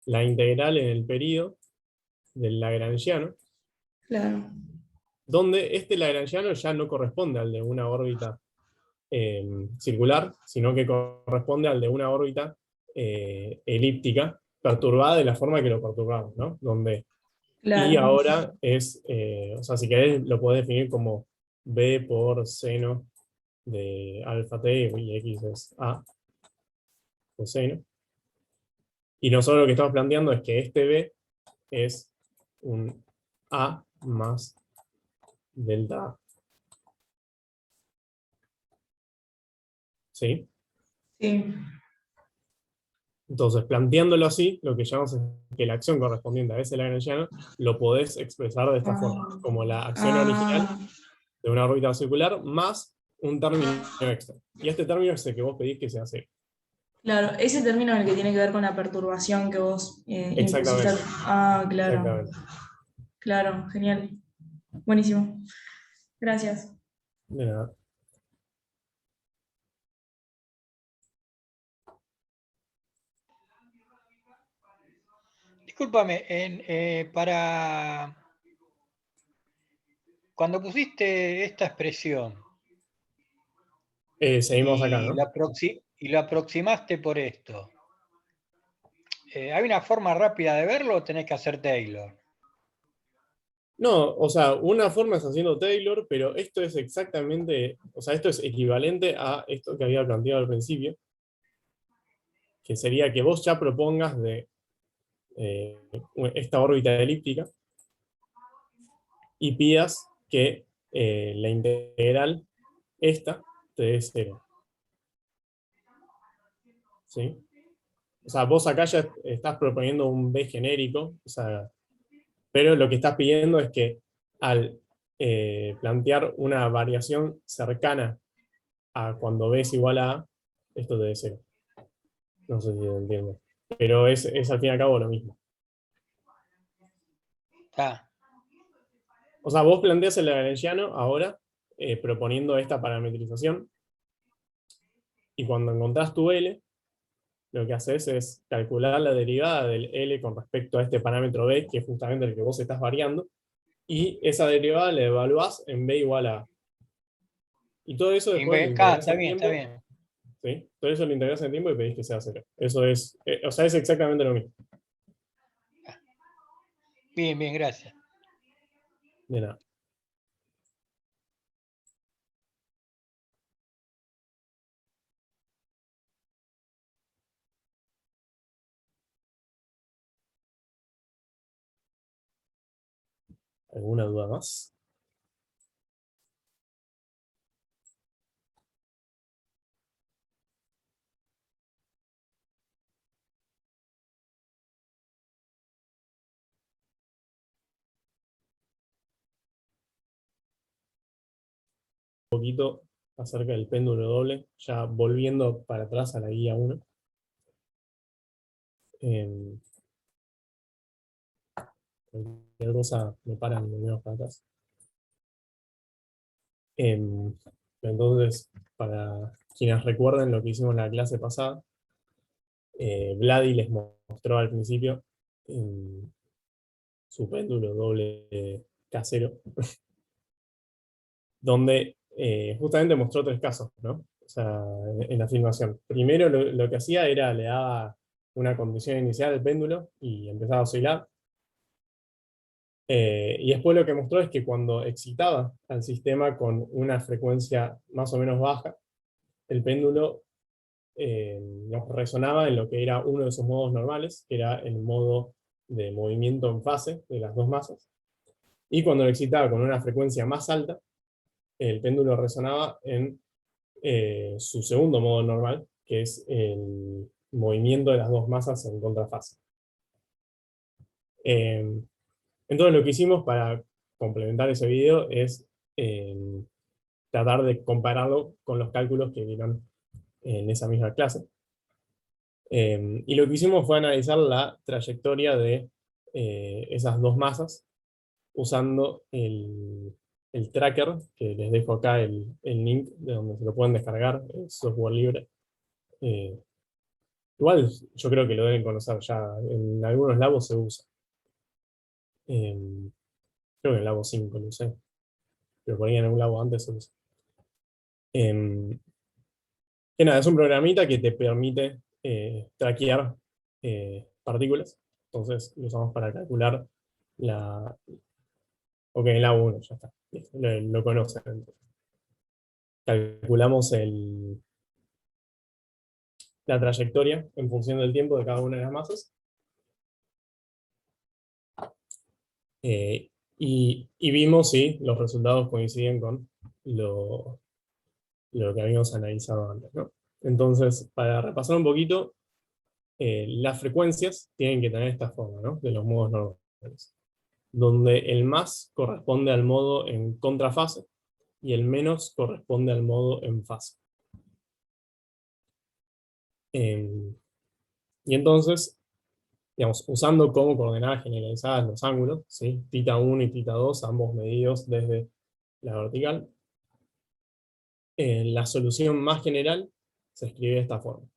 la integral en el período del lagrangiano, Claro. donde este lagrangiano ya no corresponde al de una órbita circular, sino que corresponde al de una órbita elíptica, perturbada de la forma que lo perturbamos, ¿no? Donde y Claro. ahora es, o sea, si querés lo podés definir como B por seno de alfa t y x es A coseno. Y nosotros lo que estamos planteando es que este B es un A más delta A. ¿Sí? Sí. Entonces, planteándolo así, lo que llamamos es que la acción correspondiente a ese lagrangiano lo podés expresar de esta forma, como la acción original de una órbita circular más un término extra. Y este término es el que vos pedís que sea cero. Claro, ese término es el que tiene que ver con la perturbación que vos impusiste. Exactamente. Ah, claro. Exactamente. Claro, genial. Buenísimo. Gracias. De nada. Discúlpame, cuando pusiste esta expresión Seguimos acá, y ¿no? lo aproximaste por esto, ¿hay una forma rápida de verlo o tenés que hacer Taylor? No, o sea, una forma es haciendo Taylor, pero esto es exactamente, o sea, esto es equivalente a esto que había planteado al principio, que sería que vos ya propongas de esta órbita elíptica y pidas que la integral esta te dé cero. ¿Sí? O sea, vos acá ya estás proponiendo un B genérico, o sea, pero lo que estás pidiendo es que al plantear una variación cercana a cuando B es igual a A, esto te dé cero. No sé si lo entiendo. Pero es al fin y al cabo lo mismo. O sea, vos planteas el lagrangiano ahora proponiendo esta parametrización y cuando encontrás tu L, lo que haces es calcular la derivada del L con respecto a este parámetro B, que es justamente el que vos estás variando, y esa derivada la evaluás en B igual a A. Y todo eso después lo integrás Está en bien, tiempo. está bien. ¿Sí? Todo eso lo integrás en tiempo y pedís que sea cero. Eso es, o sea, es exactamente lo mismo. Bien, bien, gracias. De nada. ¿Alguna duda más? Un poquito acerca del péndulo doble, ya volviendo para atrás a la guía 1. Cualquier cosa me paran y me veo para atrás. Entonces, para quienes recuerden lo que hicimos en la clase pasada, Vladi les mostró al principio su péndulo doble casero, donde justamente mostró 3 casos, ¿no? O sea, en la filmación. Primero lo que hacía era le daba una condición inicial al péndulo y empezaba a oscilar. Y después lo que mostró es que cuando excitaba al sistema con una frecuencia más o menos baja, el péndulo resonaba en lo que era uno de sus modos normales, que era el modo de movimiento en fase de las dos masas. Y cuando lo excitaba con una frecuencia más alta, el péndulo resonaba en su segundo modo normal, que es el movimiento de las dos masas en contrafase. Entonces lo que hicimos para complementar ese video es tratar de compararlo con los cálculos que vieron en esa misma clase. Y lo que hicimos fue analizar la trayectoria de esas dos masas usando el tracker, que les dejo acá el link de donde se lo pueden descargar, es software libre. Igual yo creo que lo deben conocer ya, en algunos labos se usa. Creo que en Labo 5, no sé. Pero por ahí en un labo antes se usa. Que nada, es un programita que te permite traquear partículas. Entonces lo usamos para calcular la... Ok, en Labo 1 ya está. Lo conocen. Entonces. Calculamos la trayectoria en función del tiempo de cada una de las masas. Y Y vimos si los resultados coinciden con lo que habíamos analizado antes, ¿no? Entonces, para repasar un poquito, las frecuencias tienen que tener esta forma, ¿no? De los modos normales, donde el más corresponde al modo en contrafase y el menos corresponde al modo en fase. Y entonces, digamos, usando como coordenadas generalizadas los ángulos, ¿sí? θ1 y θ2, ambos medidos desde la vertical, la solución más general se escribe de esta forma,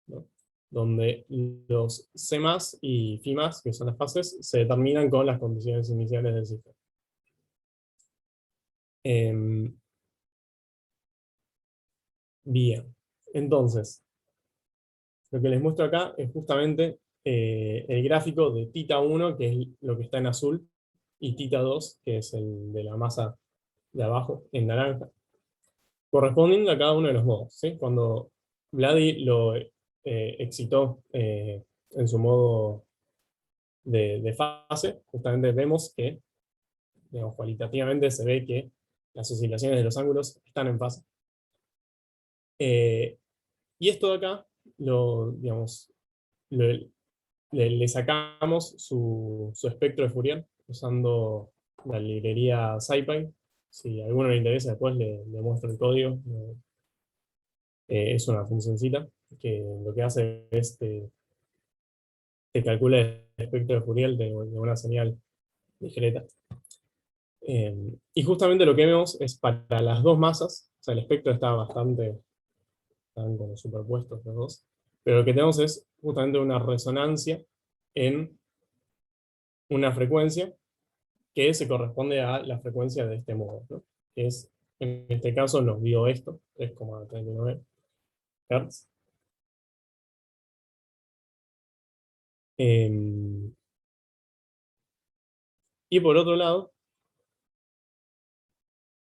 ¿no? Donde los C y Φ, que son las fases, se determinan con las condiciones iniciales del sistema. Bien, entonces, lo que les muestro acá es justamente el gráfico de θ1, que es lo que está en azul, y θ2, que es el de la masa de abajo, en naranja, correspondiendo a cada uno de los modos, ¿sí? Cuando Vladi lo excitó en su modo de fase, justamente vemos que, digamos, cualitativamente se ve que las oscilaciones de los ángulos están en fase. Y esto de acá, digamos, le sacamos su espectro de Fourier usando la librería SciPy. Si a alguno le interesa, después le muestro el código. Es una funcioncita que lo que hace es te calcula el espectro de Fourier de una señal discreta. Y justamente lo que vemos es para las dos masas, o sea, el espectro está bastante, están como superpuestos los dos, pero lo que tenemos es justamente una resonancia en una frecuencia que se corresponde a la frecuencia de este modo, ¿no? Que es, en este caso nos dio esto, 3,39 Hz. Y por otro lado,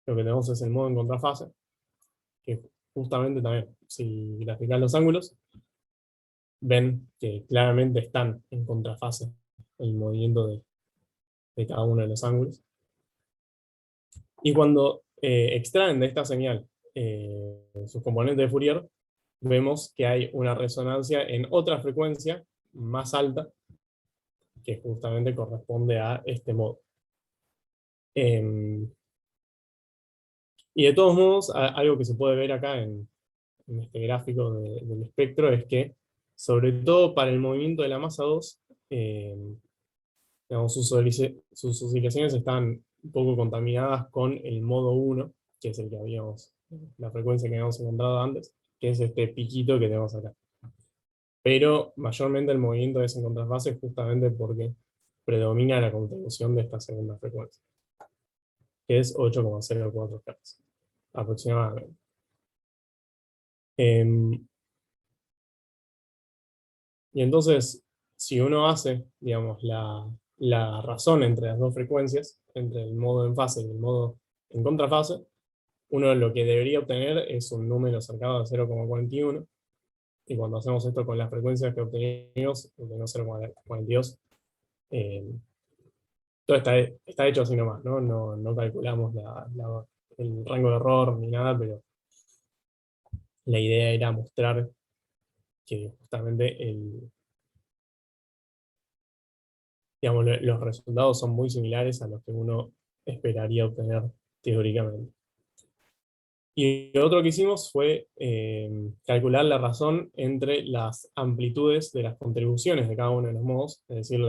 lo que tenemos es el modo en contrafase, que justamente también, si grafican los ángulos, ven que claramente están en contrafase el movimiento de cada uno de los ángulos. Y cuando extraen de esta señal sus componentes de Fourier, vemos que hay una resonancia en otra frecuencia más alta, que justamente corresponde a este modo. Y de todos modos, algo que se puede ver acá en este gráfico del espectro es que, sobre todo para el movimiento de la masa 2, digamos, sus oscilaciones están un poco contaminadas con el modo 1, que es el que habíamos, la frecuencia que habíamos encontrado antes, que es este piquito que tenemos acá. Pero mayormente el movimiento es en contrafase justamente porque predomina la contribución de esta segunda frecuencia, que es 8,04 Hz, aproximadamente. Y entonces, si uno hace, digamos, la razón entre las dos frecuencias, entre el modo en fase y el modo en contrafase, uno lo que debería obtener es un número cercano a 0,41, y cuando hacemos esto con las frecuencias que obtenemos 0,42, todo está hecho así nomás, ¿no? No calculamos el rango de error ni nada, pero la idea era mostrar que justamente digamos, los resultados son muy similares a los que uno esperaría obtener teóricamente. Y lo otro que hicimos fue calcular la razón entre las amplitudes de las contribuciones de cada uno de los modos, es decir,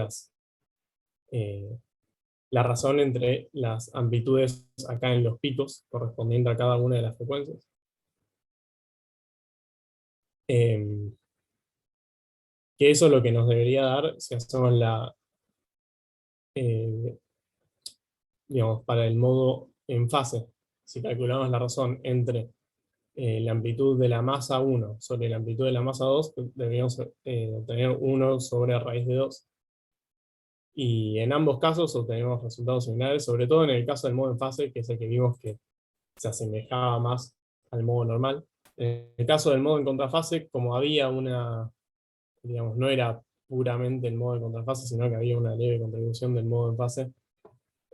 la razón entre las amplitudes acá en los picos, correspondiendo a cada una de las frecuencias. Que eso es lo que nos debería dar si hacemos digamos, para el modo en fase, si calculamos la razón entre la amplitud de la masa 1 sobre la amplitud de la masa 2, deberíamos obtener 1 sobre raíz de 2. Y en ambos casos obtenemos resultados similares, sobre todo en el caso del modo en fase, que es el que vimos que se asemejaba más al modo normal. En el caso del modo en contrafase, como había digamos, no era puramente el modo de contrafase, sino que había una leve contribución del modo en fase,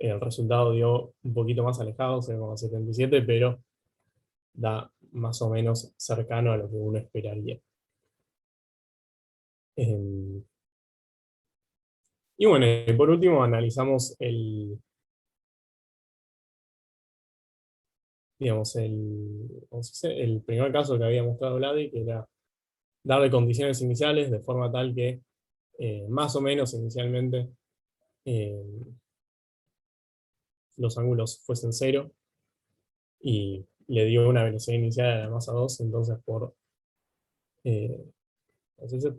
el resultado dio un poquito más alejado, 0,77, pero da más o menos cercano a lo que uno esperaría. Y bueno, y por último analizamos digamos, ¿cómo se dice? El primer caso que había mostrado Vladi, que era darle condiciones iniciales de forma tal que más o menos inicialmente los ángulos fuesen 0 y le dio una velocidad inicial a la masa 2, entonces por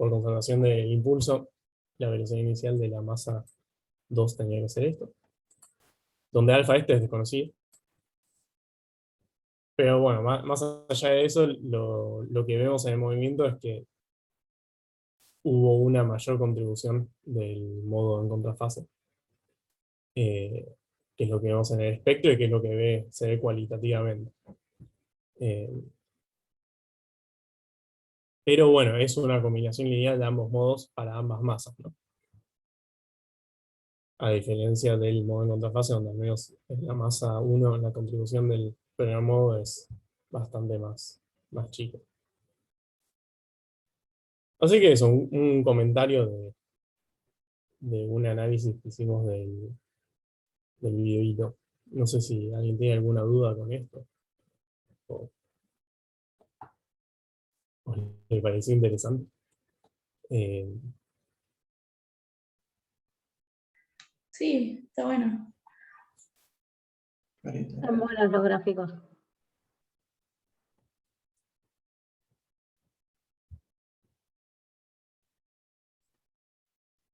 conservación del impulso, la velocidad inicial de la masa 2 tenía que ser esto, donde alfa es desconocido. Pero bueno, más allá de eso, lo que vemos en el movimiento es que hubo una mayor contribución del modo en contrafase, que es lo que vemos en el espectro y que es lo que se ve cualitativamente. Pero bueno, es una combinación lineal de ambos modos para ambas masas, ¿no? A diferencia del modo en contrafase, donde al menos en la masa 1 la contribución del primer modo es bastante más chica. Así que eso, un comentario de un análisis que hicimos del videíto. No sé si alguien tiene alguna duda con esto. O le pareció interesante. Sí, está bueno. Están buenos los gráficos.